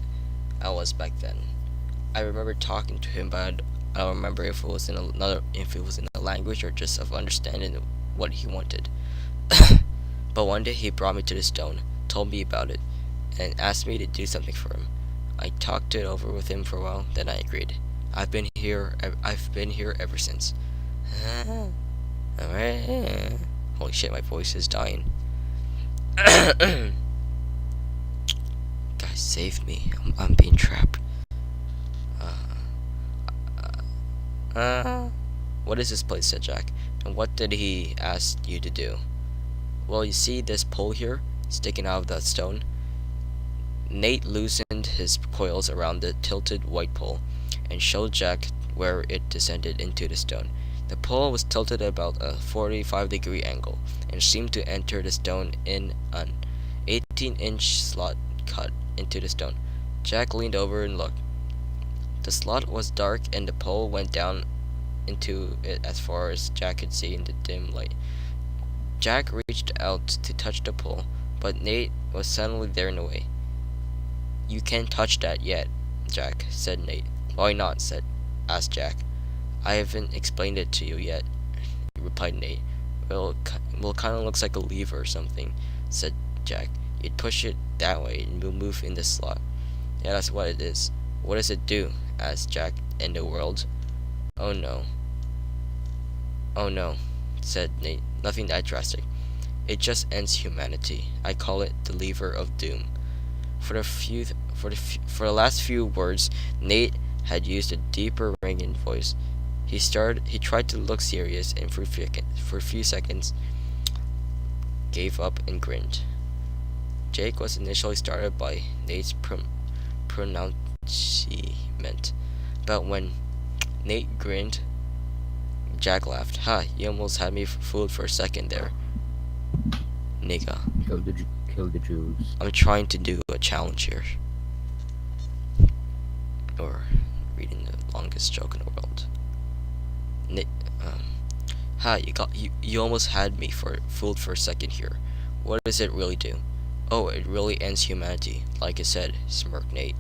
I was back then. I remember talking to him, but I don't remember if it was in a language or just of understanding what he wanted. But one day he brought me to the stone, told me about it, and asked me to do something for him. I talked it over with him for a while, then I agreed. I've been here ever since. Holy shit, my voice is dying. Guys, save me. I'm being trapped. What is this place? Said Jack. And what did he ask you to do? Well, you see this pole here, sticking out of that stone? Nate loosened his coils around the tilted white pole and showed Jack where it descended into the stone. The pole was tilted about a 45-degree angle and seemed to enter the stone in an 18-inch slot cut into the stone. Jack leaned over and looked. The slot was dark and the pole went down into it as far as Jack could see in the dim light. Jack reached out to touch the pole, but Nate was suddenly there in a way. "You can't touch that yet, Jack," said Nate. "Why not?" asked Jack. "I haven't explained it to you yet," replied Nate. Well, it kind of looks like a lever or something," said Jack. "You'd push it that way and we'll move in this slot." "Yeah, that's what it is." "What does it do?" asked Jack. "In the world?" "Oh no. Oh no," said Nate. "Nothing that drastic. It just ends humanity. I call it the lever of doom." For the last few words, Nate had used a deeper ringing voice. He tried to look serious, and for a few seconds gave up and grinned. Jake was initially startled by Nate's pronouncement, but when Nate grinned, Jack laughed. "Ha, you almost had me fooled for a second there, nigga. Kill the Jews. I'm trying to do a challenge here." Or reading the longest joke in the world. Ha, you almost had me fooled for a second here. What does it really do?" "Oh, it really ends humanity, like I said," smirked Nate.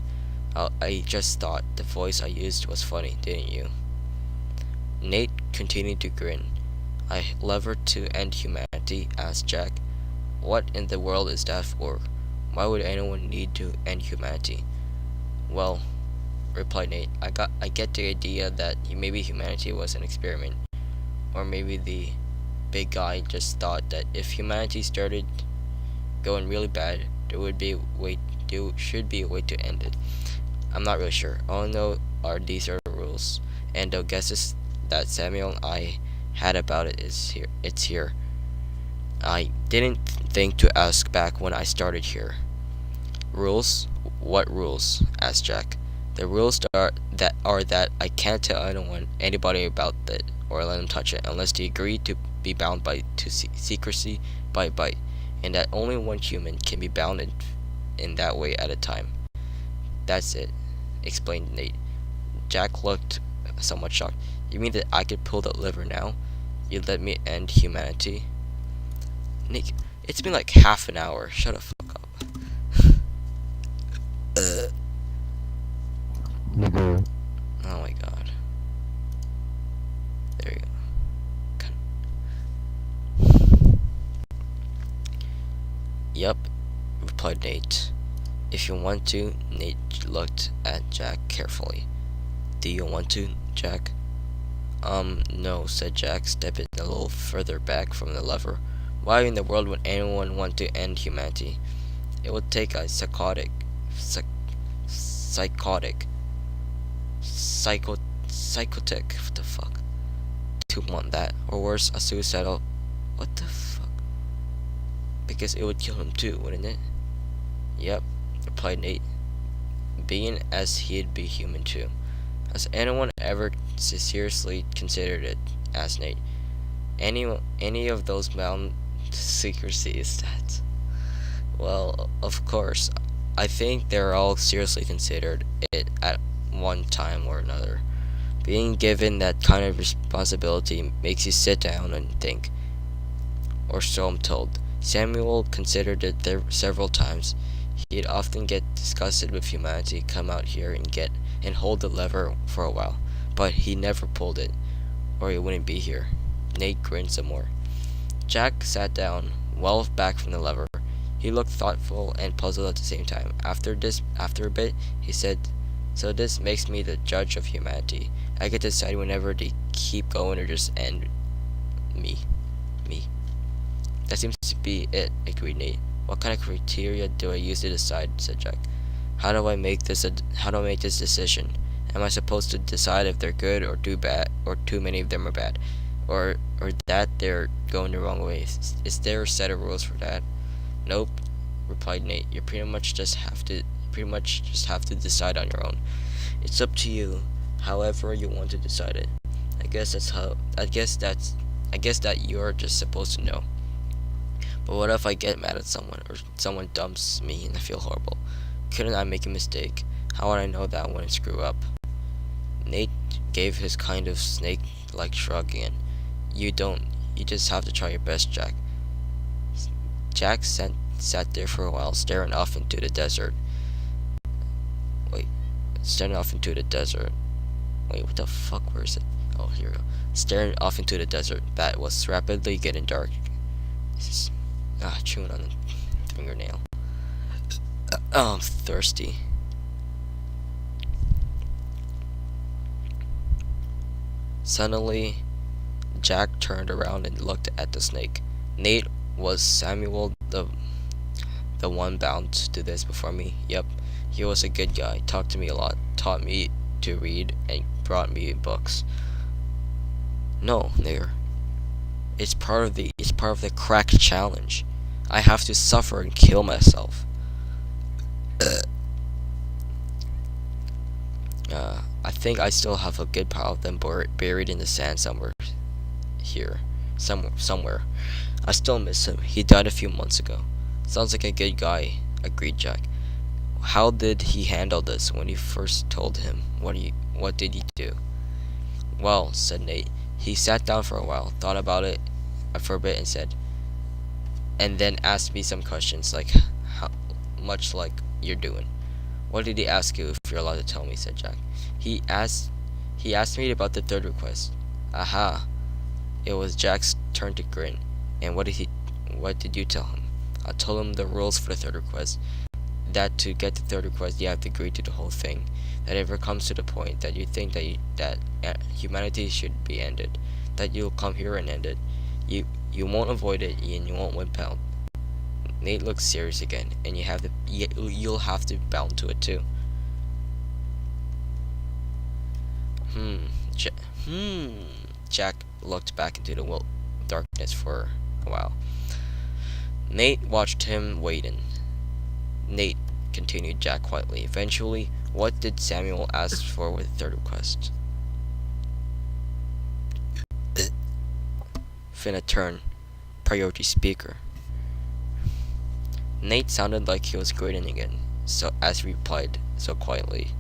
I just thought the voice I used was funny, didn't you?" Nate continued to grin. "A lever to end humanity?" asked Jack. "What in the world is that for? Why would anyone need to end humanity?" "Well," replied Nate, I get the idea that maybe humanity was an experiment. Or maybe the big guy just thought that if humanity started going really bad, there should be a way to end it. I'm not really sure. All I know are these are the rules, and the guesses that Samuel and I had about it is here. It's here. I didn't think to ask back when I started here. "Rules? What rules?" asked Jack. "The rules are that I can't tell anybody about it or let them touch it unless they agree to be bound to secrecy by a bite, and that only one human can be bound in that way at a time." "That's it," explained Nate. Jack looked somewhat shocked. "You mean that I could pull the lever now? You'd let me end humanity?" "Nick, it's been like half an hour. Shut the fuck up." Nigger. Oh my god. There you go. "Yup," replied Nate. "If you want to." Nate looked at Jack carefully. "Do you want to, Jack?" No," said Jack, stepping a little further back from the lever. "Why in the world would anyone want to end humanity? It would take a psychotic, psychotic, psychotic, what the fuck, to want that, or worse, a suicidal, what the fuck, because it would kill him too, wouldn't it?" "Yep," replied Nate, "being as he'd be human too." "Has anyone ever seriously considered it?" asked Nate. Any of those bound secrecies that? Well, of course. I think they're all seriously considered it at one time or another. Being given that kind of responsibility makes you sit down and think, or so I'm told. Samuel considered it there several times. He'd often get disgusted with humanity, come out here and hold the lever for a while, but he never pulled it, or he wouldn't be here. Nate grinned some more. Jack sat down, well back from the lever. He looked thoughtful and puzzled at the same time. After a bit, he said, "So this makes me the judge of humanity. I get to decide whenever they keep going or just end me. Me. That seems to be it," agreed Nate. "What kind of criteria do I use to decide?" said Jack. How do I make this decision? Am I supposed to decide if they're good or too bad, or too many of them are bad, or that they're going the wrong way? Is there a set of rules for that?" "Nope," replied Nate. You pretty much just have to decide on your own. It's up to you, however you want to decide it. I guess that you're just supposed to know. But what if I get mad at someone, or someone dumps me and I feel horrible? Couldn't I make a mistake? How would I know that I wouldn't screw up? Nate gave his kind of snake-like shrug again. You just have to try your best, Jack." Jack sat there for a while, staring off into the desert. Wait, staring off into the desert. Wait, what the fuck? Where is it? Oh, here we go. Staring off into the desert that was rapidly getting dark. This is chewing on a fingernail. Oh, I'm thirsty. Suddenly, Jack turned around and looked at the snake. Nate, was Samuel the one bound to this before me? Yep, he was a good guy. Talked to me a lot, taught me to read, and brought me books. No, there. It's part of the Cracc challenge. I have to suffer and kill myself. I think I still have a good pile of them buried in the sand somewhere here. Somewhere. I still miss him. He died a few months ago. Sounds like a good guy, agreed Jack. How did he handle this when you first told him? What did he do? Well, said Nate, he sat down for a while, thought about it for a bit and then asked me some questions like how much like you're doing. What did he ask you, if you're allowed to tell me, said Jack. He asked me about the third request. Aha. It was Jack's turn to grin. And what did you tell him? I told him the rules for the third request. That to get the third request, you have to agree to the whole thing. That if it comes to the point that you think that humanity should be ended, that you'll come here and end it. You won't avoid it, and you won't win pound. Nate looks serious again, and you'll have to bound to it too. Jack looked back into the darkness for a while. Nate watched him waiting. Nate, continued Jack quietly. Eventually, what did Samuel ask for with the third request? Finna turn. Priority speaker. Nate sounded like he was grinning again, so as he replied so quietly.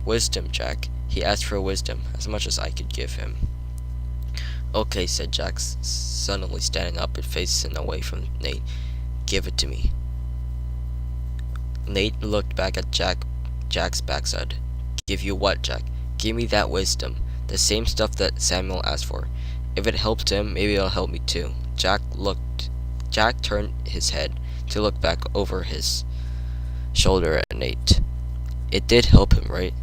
Wisdom, Jack. He asked for wisdom, as much as I could give him. Okay, said Jack, suddenly standing up and facing away from Nate. Give it to me. Nate looked back at Jack's backside. Give you what, Jack? Give me that wisdom. The same stuff that Samuel asked for. If it helped him, maybe it'll help me too. Jack turned his head to look back over his shoulder at Nate. It did help him, right?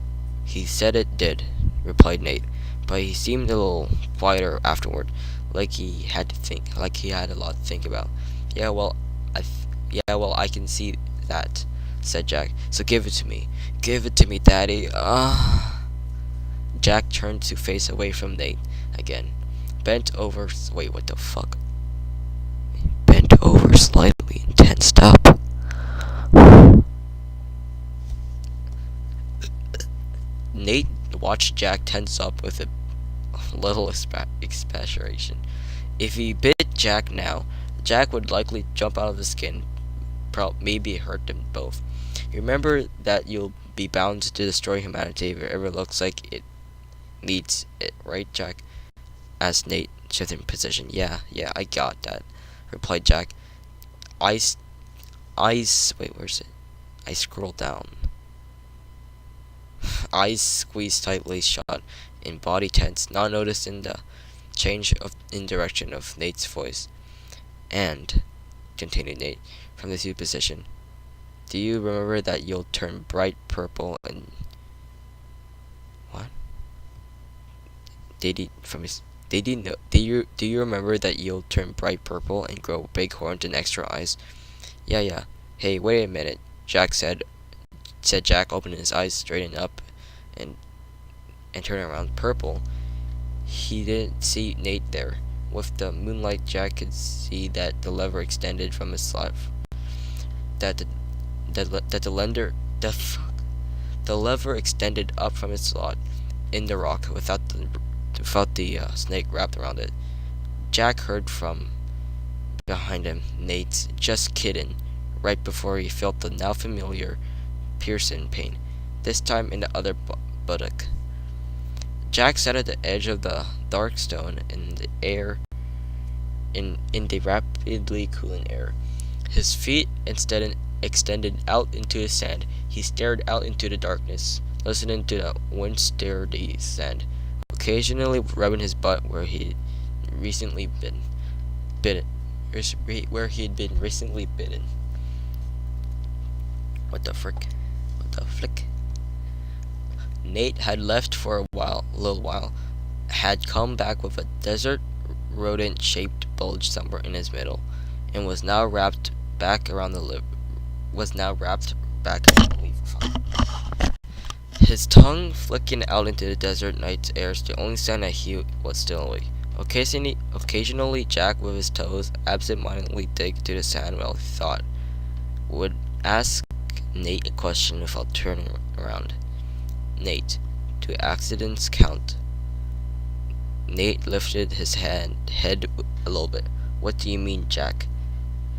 He said it did, replied Nate, but he seemed a little quieter afterward, like he had a lot to think about. Yeah, well, I can see that, said Jack. So give it to me. Give it to me, Daddy. Jack turned to face away from Nate again. Bent over slightly and tensed up. Nate watched Jack tense up with a little exaggeration. If he bit Jack now, Jack would likely jump out of the skin. Maybe hurt them both. Remember that you'll be bound to destroy humanity if it ever looks like it needs it, right, Jack? Asked Nate, shifting position. Yeah, I got that, replied Jack. Wait, where's it? I scrolled down. Eyes squeezed tightly shut, and body tense, not noticing the change in direction of Nate's voice. And, continued Nate, from the seated position, do you remember that you'll turn bright purple and what? Do you remember that you'll turn bright purple and grow big horns and extra eyes? Yeah. Hey, wait a minute, Jack said Jack, opening his eyes, straightening up, and turning around. Purple. He didn't see Nate there. With the moonlight, Jack could see that the lever extended from his slot. The lever extended up from its slot in the rock without the snake wrapped around it. Jack heard from behind him Nate's "Just kiddin'" right before he felt the now familiar piercing pain, this time in the other buttock. Jack sat at the edge of the dark stone in the rapidly cooling air. His feet instead extended out into the sand. He stared out into the darkness, listening to the wind-stirred sand, occasionally rubbing his butt where he'd recently been bitten. Where he'd been recently bitten. What the frick? What the flick? Nate had left for a little while, had come back with a desert rodent-shaped bulge somewhere in his middle, and was now wrapped back around the lip. Was now wrapped back around the leaf. His tongue flicking out into the desert night's airs, the only sign that he was still awake. Occasionally, Jack, with his toes, absent-mindedly dig into the sand while he thought, would ask Nate a question without turning around. Nate, do accidents count? Nate lifted his head a little bit. What do you mean, Jack?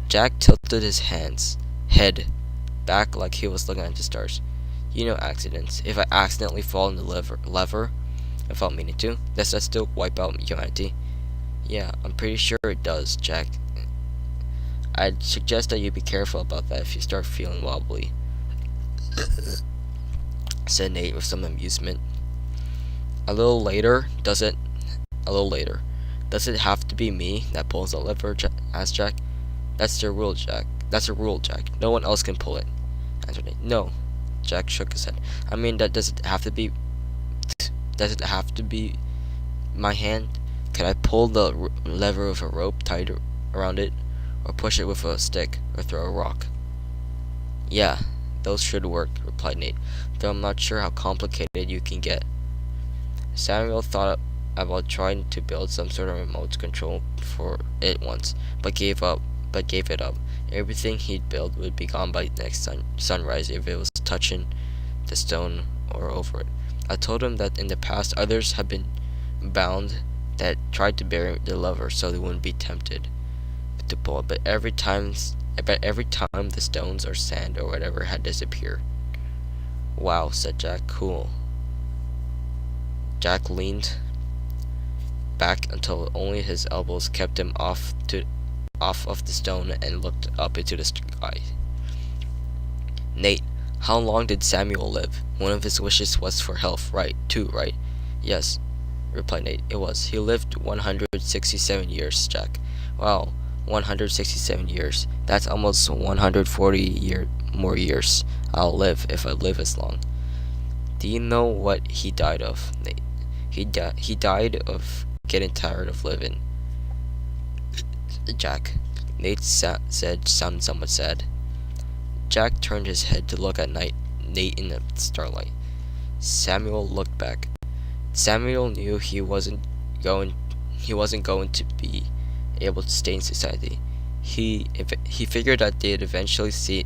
Jack tilted his head back like he was looking at the stars. You know accidents. If I accidentally fall in the lever without meaning to, does that still wipe out humanity? Yeah, I'm pretty sure it does, Jack. I'd suggest that you be careful about that if you start feeling wobbly, said Nate with some amusement. A little later, does it have to be me that pulls the lever? Asked Jack. That's the rule, Jack. That's a rule, Jack. No one else can pull it, answered Nate. No, Jack shook his head. I mean, does it have to be my hand? Can I pull the lever with a rope tied around it, or push it with a stick, or throw a rock? Yeah, those should work, replied Nate, though I'm not sure how complicated you can get. Samuel thought about trying to build some sort of remote control for it once, but gave it up. Everything he'd built would be gone by next sunrise if it was touching the stone or over it. I told him that in the past others had been bound that tried to bury the lever so they wouldn't be tempted to pull it, but every time the stones or sand or whatever had disappeared. Wow, said Jack. Cool. Jack leaned back until only his elbows kept him off of the stone and looked up into the sky. Nate, how long did Samuel live? One of his wishes was for health, right? Right? Yes, replied Nate. It was. He lived 167 years, Jack. Wow, 167 years. That's almost 140 more years I'll live if I live as long. Do you know what he died of, Nate? He died of getting tired of living, Jack. Nate said, sounding somewhat sad. Jack turned his head to look at Nate in the starlight. Samuel looked back. Samuel knew he wasn't going to be able to stay in society. He figured that they'd eventually see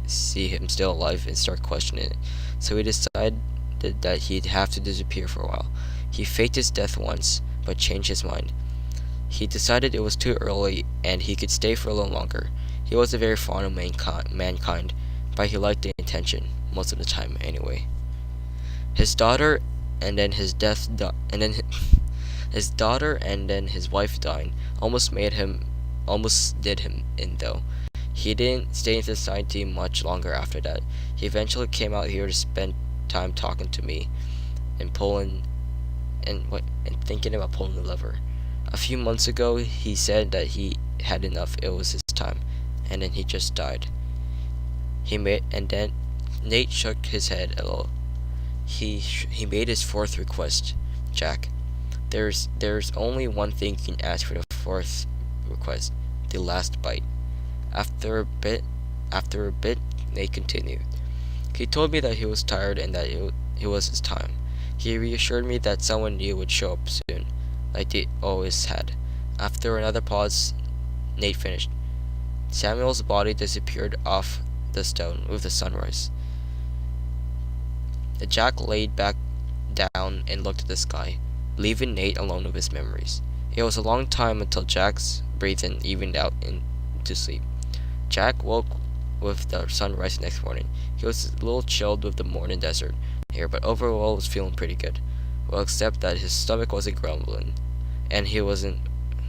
him still alive and start questioning it. So he decided that he'd have to disappear for a while. He faked his death once, but changed his mind. He decided it was too early and he could stay for a little longer. He wasn't very fond of mankind, but he liked the intention, most of the time anyway. His daughter and then his his daughter and then his wife dying almost did him in though. He didn't stay in society much longer after that. He eventually came out here to spend time talking to me and thinking about pulling the lever. A few months ago, he said that he had enough. It was his time, and then he just died. And then Nate shook his head a little. He made his fourth request, Jack. There's only one thing you can ask for the fourth request: the last bite. After a bit, Nate continued. He told me that he was tired and that it was his time. He reassured me that someone new would show up soon, like they always had. After another pause, Nate finished. Samuel's body disappeared off the stone with the sunrise. Jack laid back down and looked at the sky, leaving Nate alone with his memories. It was a long time until Jack's breathing evened out into sleep. Jack woke with the sunrise next morning. He was a little chilled with the morning desert air, but overall was feeling pretty good. Well, except that his stomach wasn't grumbling, and he wasn't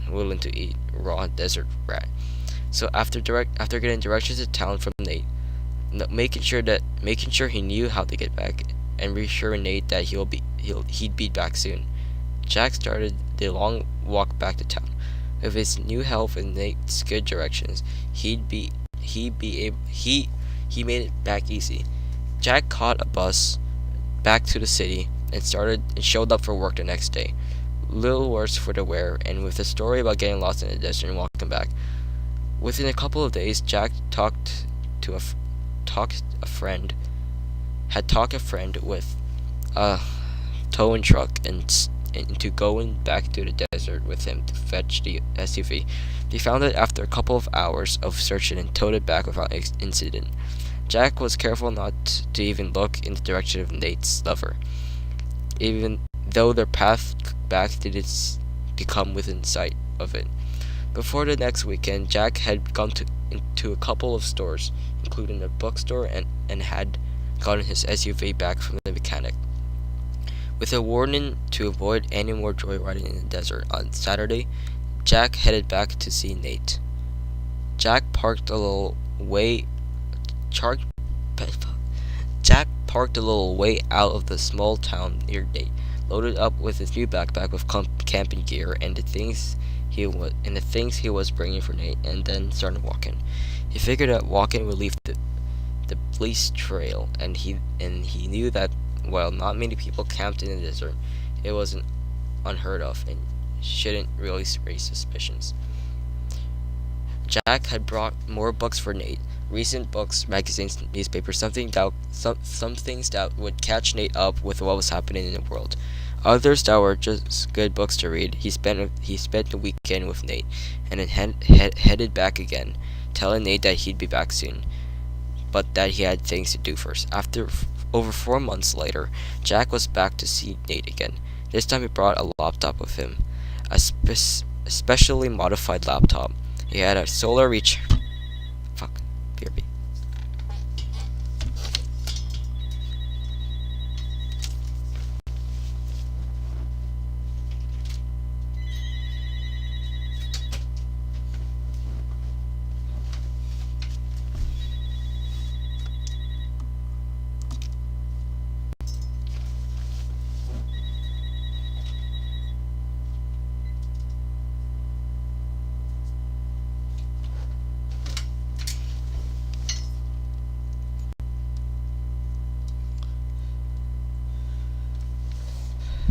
willing to eat raw desert rat. So after getting directions to town from Nate, making sure he knew how to get back, and reassuring Nate that he'd be back soon, Jack started the long walk back to town. With his new help and Nate's good directions, he'd be able he made it back easy. Jack caught a bus back to the city and showed up for work the next day. Little worse for the wear, and with a story about getting lost in the desert and walking back. Within a couple of days, Jack to a f- talked a friend had talked a friend with a towing truck into going back to the desert with him to fetch the SUV. They found it after a couple of hours of searching and towed it back without incident. Jack was careful not to even look in the direction of Nate's lover, even though their path back didn't become within sight of it. Before the next weekend, Jack had gone into a couple of stores, including a bookstore, and had gotten his SUV back from the mechanic. With a warning to avoid any more joyriding in the desert on Saturday, Jack headed back to see Nate. Jack parked a little way char- Jack parked a little way out of the small town near Nate, loaded up with his new backpack with camping gear and the things he was bringing for Nate, and then started walking. He figured that walking would leave the police trail, and he knew that while not many people camped in the desert, it wasn't unheard of and shouldn't really raise suspicions. Jack had brought more books for Nate. Recent books, magazines, newspapers, some things that would catch Nate up with what was happening in the world. Others that were just good books to read. He spent the weekend with Nate, and then headed back again, telling Nate that he'd be back soon, but that he had things to do first. Over 4 months later, Jack was back to see Nate again. This time he brought a laptop with him, a specially modified laptop. He had a solar reach. Fuck, BRB.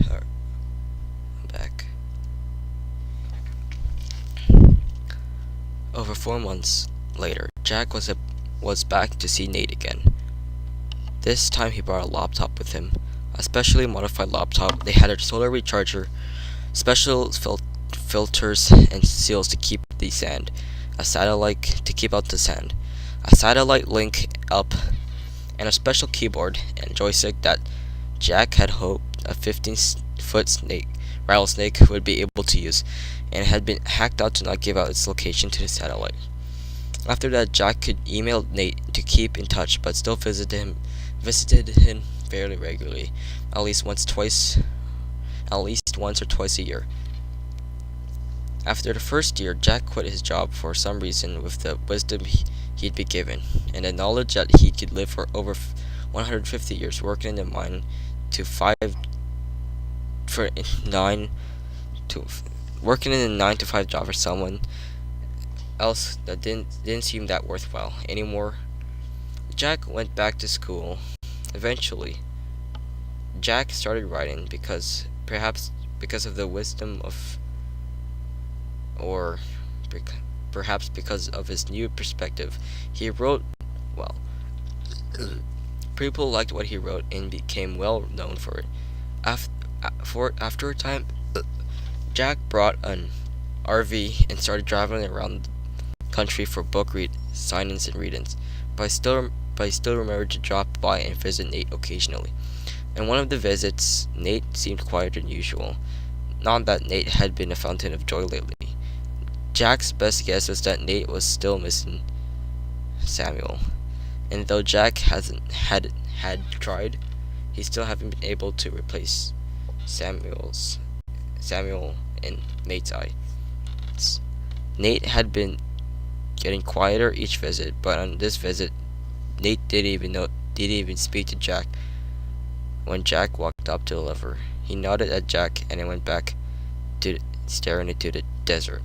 Alright, I'm back. Over 4 months later, Jack was back to see Nate again. This time he brought a laptop with him, a specially modified laptop. They had a solar recharger, special filters and seals to keep the sand, a satellite to keep out the sand, a satellite link up, and a special keyboard and joystick that Jack had hoped a 15-foot rattlesnake would be able to use, and had been hacked out to not give out its location to the satellite. After that, Jack could email Nate to keep in touch, but still visited him fairly regularly, at least once or twice a year. After the first year, Jack quit his job for some reason with the wisdom he'd been given, and the knowledge that he could live for over 150 years working in the mine to five for 9 to working in a 9 to 5 job for someone else that didn't seem that worthwhile anymore. Jack went back to school. Eventually, Jack started writing perhaps because of the wisdom of, or perhaps because of his new perspective. He wrote well. People liked what he wrote and became well known for it. After a time, Jack brought an RV and started traveling around the country for signings and readings. But I still remembered to drop by and visit Nate occasionally. In one of the visits, Nate seemed quieter than usual. Not that Nate had been a fountain of joy lately. Jack's best guess was that Nate was still missing Samuel, and though Jack had tried, he still hadn't been able to replace Samuel in Nate's eyes. Nate had been getting quieter each visit. But on this visit, Nate didn't even speak to Jack. When Jack walked up to the lever, he nodded at Jack and then went back to staring into the desert.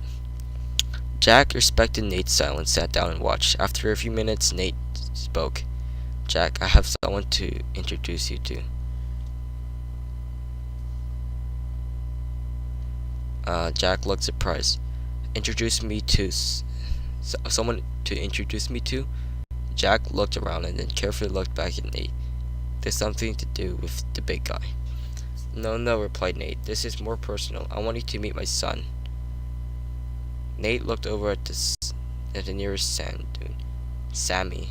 Jack respected Nate's silence, sat down and watched. After a few minutes, Nate spoke. Jack, I have someone to introduce you to. Jack looked surprised. Introduce me to someone to introduce me to? Jack looked around and then carefully looked back at Nate. There's something to do with the big guy. No, no, replied Nate. This is more personal. I want you to meet my son. Nate looked over at the nearest sand dune. Sammy.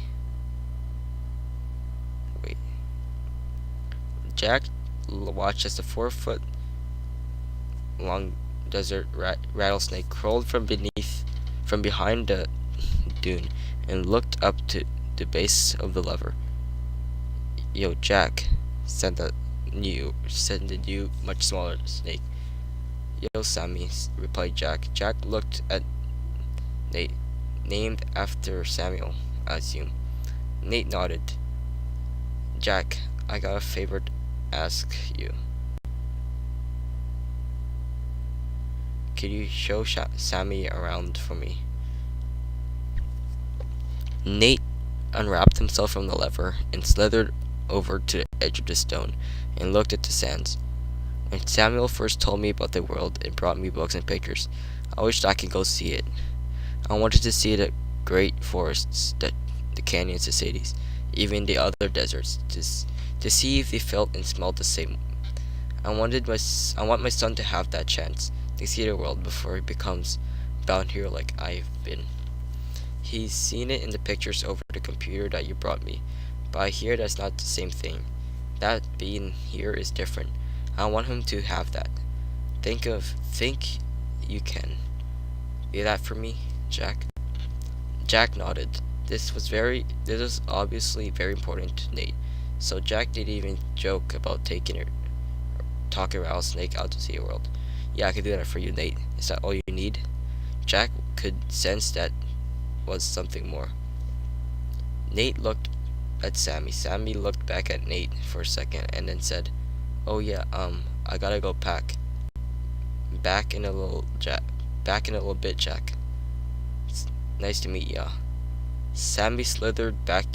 Wait. Jack watched as the 4-foot long desert rattlesnake crawled from behind the dune and looked up to the base of the lever. Yo, Jack, said the new much smaller snake. Yo, Sammy, replied Jack. Jack looked at Nate. Named after Samuel, I assume. Nate nodded. Jack, I got a favor to ask you. Could you show Sammy around for me? Nate unwrapped himself from the lever and slithered over to the edge of the stone and looked at the sands. When Samuel first told me about the world, it brought me books and pictures. I wished I could go see it. I wanted to see the great forests, the canyons, the cities, even the other deserts, to see if they felt and smelled the same. I want my son to have that chance to see the world before he becomes bound here like I've been. He's seen it in the pictures over the computer that you brought me, but I hear that's not the same thing. That being here is different. I want him to have that. Think you can be that for me, Jack? Jack nodded. This was obviously very important to Nate, so Jack didn't even joke about talking around Snake out to see the world. Yeah, I could do that for you, Nate. Is that all you need? Jack could sense that was something more. Nate looked at Sammy. Sammy looked back at Nate for a second and then said, "Oh yeah, I gotta go pack. Back in a little bit, Jack. It's nice to meet ya." Sammy slithered back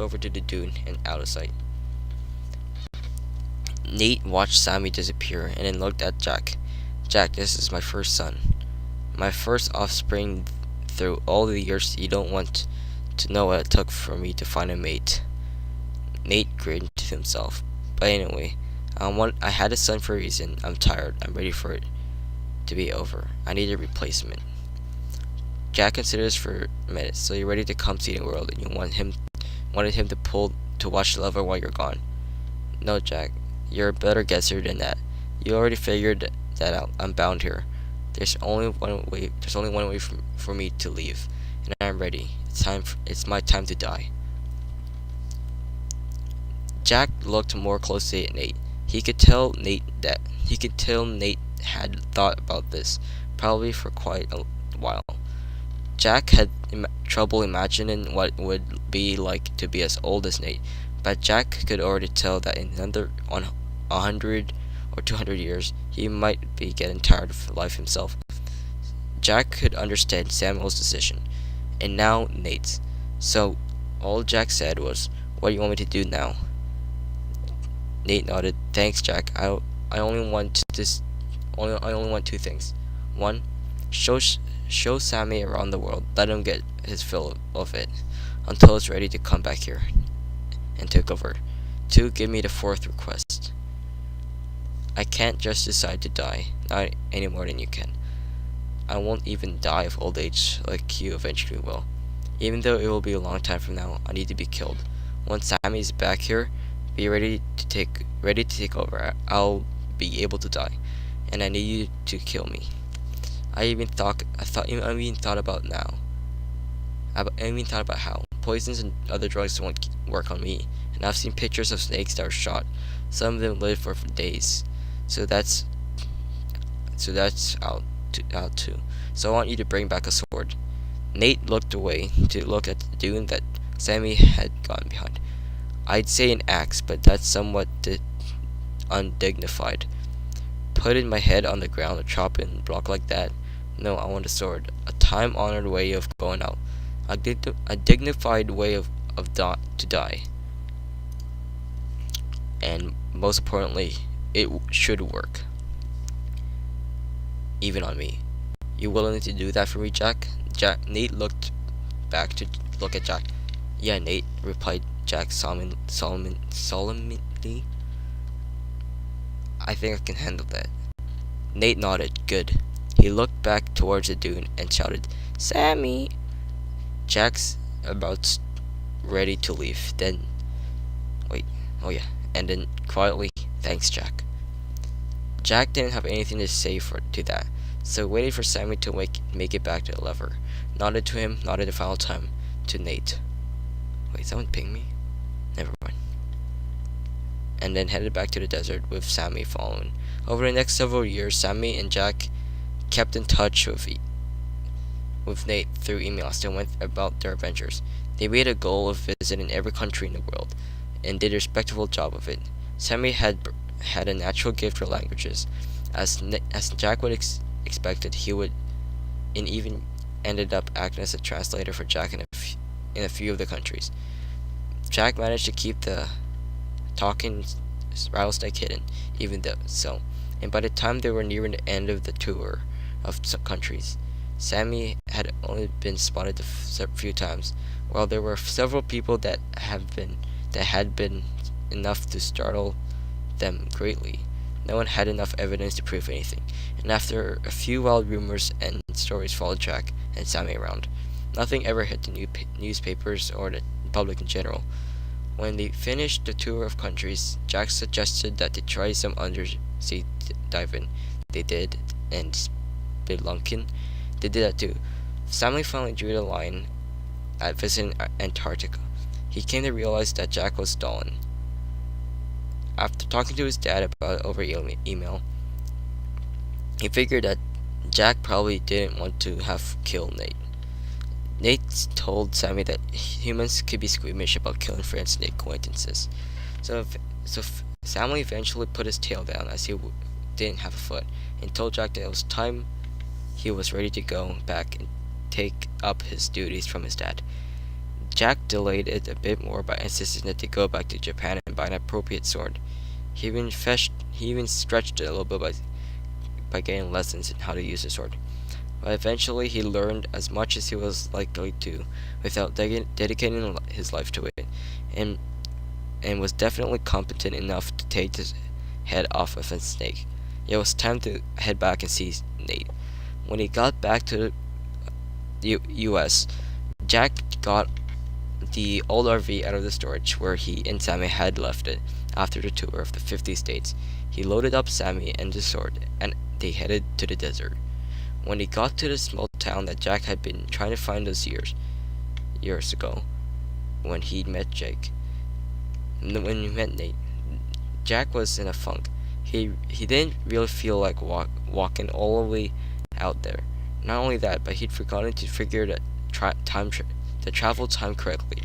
over to the dune and out of sight. Nate watched Sammy disappear and then looked at Jack. Jack, this is my first son. My first offspring. Through all the years, you don't want to know what it took for me to find a mate. Nate grinned to himself. But anyway, I had a son for a reason. I'm tired. I'm ready for it to be over. I need a replacement. Jack considers for a minute. So you're ready to come see the world, and you wanted him to watch the lever while you're gone. No, Jack. You're a better guesser than that. You already figured that out. I'm bound here. There's only one way for me to leave, and I'm ready. It's my time to die. Jack looked more closely at Nate. He could tell Nate had thought about this, probably for quite a while. Jack had trouble imagining what it would be like to be as old as Nate, but Jack could already tell that in another 100 or 200 years, he might be getting tired of life himself. Jack could understand Samuel's decision, and now Nate's. So all Jack said was, "What do you want me to do now?" Nate nodded. "Thanks, Jack. I only want two things. One, show Sammy around the world. Let him get his fill of it until it's ready to come back here and take over. Two, give me the fourth request. I can't just decide to die, not any more than you can. I won't even die of old age like you eventually will. Even though it will be a long time from now, I need to be killed. Once Sammy is back here, be ready to take over. I'll be able to die, and I need you to kill me. I even thought about how poisons and other drugs won't work on me, and I've seen pictures of snakes that are shot. Some of them live for days, so that's out too. So I want you to bring back a sword. Nate looked away to look at the dune that Sammy had gone behind. I'd say an axe, but that's somewhat undignified. Putting my head on the ground to chop and block like that? No, I want a sword. A time-honored way of going out. A dignified way to die. And most importantly, it should work. Even on me. You willing to do that for me, Jack? Nate looked back to look at Jack. Yeah, Nate, replied Jack solemnly. I think I can handle that. Nate nodded. Good. He looked back towards the dune and shouted, Sammy! Jack's about ready to leave. Then, wait, oh yeah, and then quietly, thanks, Jack. Jack didn't have anything to say to that, so waited for Sammy to make it back to the lever. Nodded to him, nodded the final time to Nate. Wait, someone ping me? Never mind. And then headed back to the desert with Sammy following. Over the next several years, Sammy and Jack kept in touch with Nate through emails and went about their adventures. They made a goal of visiting every country in the world, and did a respectable job of it. Sammy had a natural gift for languages. As Jack would expected, he would, and even ended up acting as a translator for Jack in a few of the countries. Jack managed to keep the talking rattlesnake hidden, even though so. And by the time they were nearing the end of the tour of some countries, Sammy had only been spotted a few times, while there were several people that had been enough to startle them greatly. No one had enough evidence to prove anything, and after a few wild rumors and stories followed Jack and Sammy around, nothing ever hit the newspapers or the public in general. When they finished the tour of countries, Jack suggested that they try some undersea diving. They did, and spelunking. They did that too. Sammy finally drew the line at visiting Antarctica. He came to realize that Jack was stalling. After talking to his dad about it over email, he figured that Jack probably didn't want to have killed Nate. Nate told Sammy that humans could be squeamish about killing friends and acquaintances. So Sammy eventually put his tail down as he didn't have a foot, and told Jack that it was time he was ready to go back and take up his duties from his dad. Jack delayed it a bit more by insisting that they go back to Japan and buy an appropriate sword. He even stretched it a little bit by getting lessons in how to use the sword. But eventually he learned as much as he was likely to without dedicating his life to it, and was definitely competent enough to take his head off of a snake. It was time to head back and see Nate. When he got back to the U.S., Jack got the old RV out of the storage where he and Sammy had left it after the tour of the 50 states. He loaded up Sammy and the sword, and they headed to the desert. When he got to the small town that Jack had been trying to find those years ago, when he met Nate, Jack was in a funk. He didn't really feel like walking all the way out there. Not only that, but he'd forgotten to figure the travel time correctly.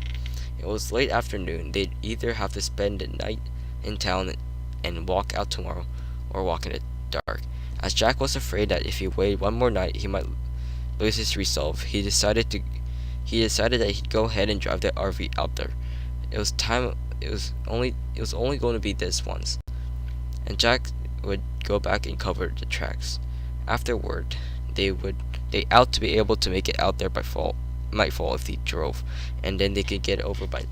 It was late afternoon. They'd either have to spend the night in town and walk out tomorrow, or walk in the dark. As Jack was afraid that if he waited one more night, he might lose his resolve, he decided that he'd go ahead and drive the RV out there. It was only going to be this once, and Jack would go back and cover the tracks. Afterward, they out to be able to make it out there might fall if he drove, and then they could get over by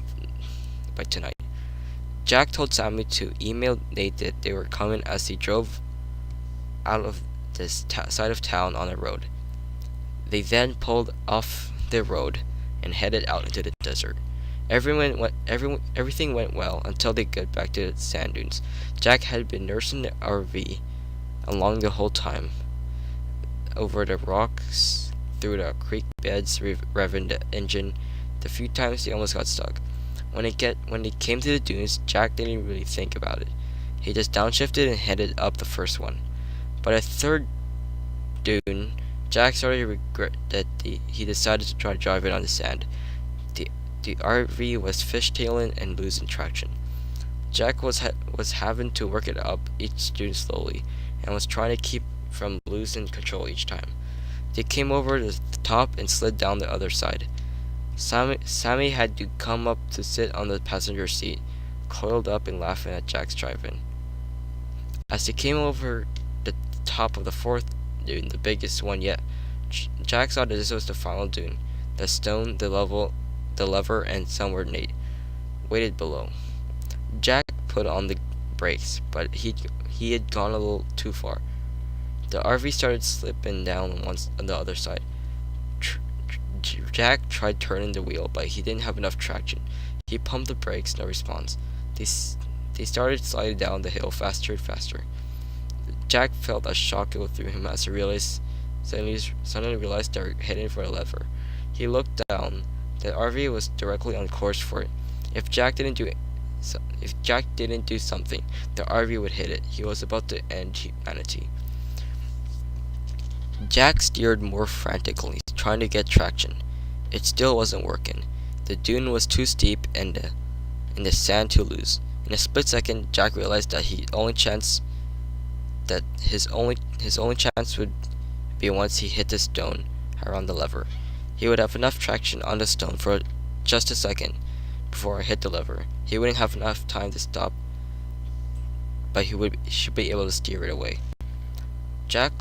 tonight. Jack told Sammy to email Nate that they were coming as he drove out of this side of town on a road. They then pulled off the road and headed out into the desert. Everything went well until they got back to the sand dunes. Jack had been nursing the RV along the whole time, over the rocks, through the creek beds, revving the engine. The few times he almost got stuck. When they came to the dunes, Jack didn't really think about it. He just downshifted and headed up the first one. By the third dune, Jack started to regret that he decided to try to drive it on the sand. The the RV was fishtailing and losing traction. Jack was having to work it up each turn slowly, and was trying to keep from losing control each time. They came over the top and slid down the other side. Sammy had to come up to sit on the passenger seat, coiled up and laughing at Jack's driving. As they came over the top of the fourth dune, the biggest one yet, Jack saw that this was the final dune. The stone, the lever, and somewhere Nate waited below. Jack put on the brakes, but he had gone a little too far. The RV started slipping down once on the other side. Jack tried turning the wheel, but he didn't have enough traction. He pumped the brakes, no response. They started sliding down the hill faster and faster. Jack felt a shock go through him as he suddenly realized they were heading for a lever. He looked down. The RV was directly on course for it. If Jack didn't do something, the RV would hit it. He was about to end humanity. Jack steered more frantically, trying to get traction. It still wasn't working. The dune was too steep and the sand too loose. In a split second, Jack realized that his only chance would be once he hit the stone around the lever. He would have enough traction on the stone for just a second before I hit the lever. He wouldn't have enough time to stop, but should be able to steer it away. Jack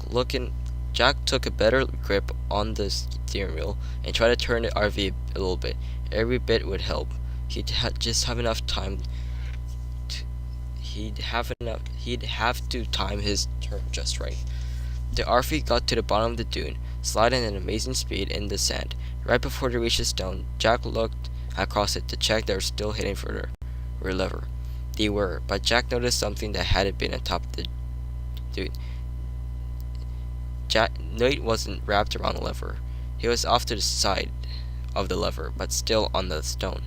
took a better grip on the steering wheel and tried to turn the RV a little bit. Every bit would help. He'd have to time his turn just right. The RV got to the bottom of the dune, sliding at an amazing speed in the sand. Right before they reached the stone, Jack looked across it to check they were still hitting for the lever. They were, but Jack noticed something that hadn't been on top of the dune. Nate wasn't wrapped around the lever. He was off to the side of the lever, but still on the stone,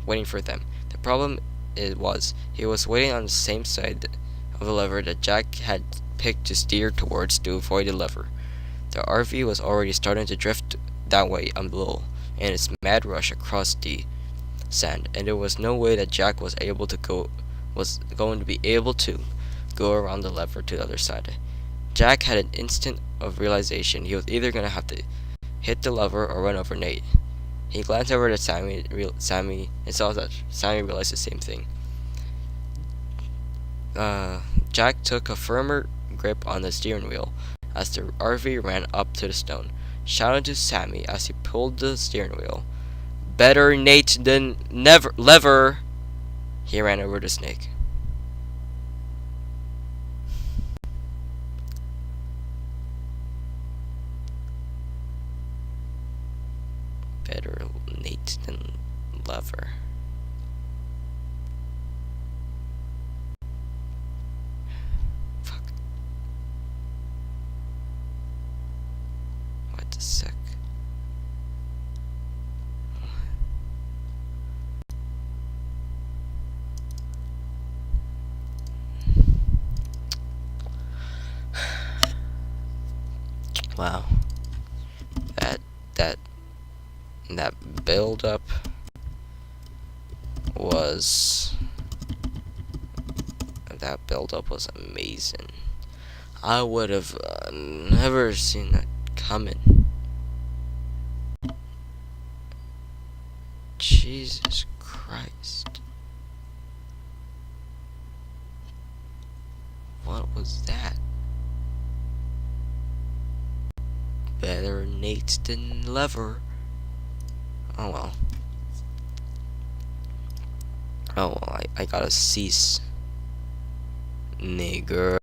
waiting for them. The problem was he was waiting on the same side of the lever that Jack had picked to steer towards to avoid the lever. The RV was already starting to drift that way a little in its mad rush across the sand, and there was no way that Jack was going to be able to go around the lever to the other side. Jack had an instant of realization. He was either going to have to hit the lever or run over Nate. He glanced over at Sammy and saw that Sammy realized the same thing. Jack took a firmer grip on the steering wheel as the RV ran up to the stone, shouting to Sammy as he pulled the steering wheel. "Better Nate than never lever!" He ran over the snake. Better Nate than lever. Fuck. What the sec? Wow. That build up was amazing. I would have never seen that coming. Jesus Christ. What was that? Better Nate than lever. Oh well. I gotta cease, nigger.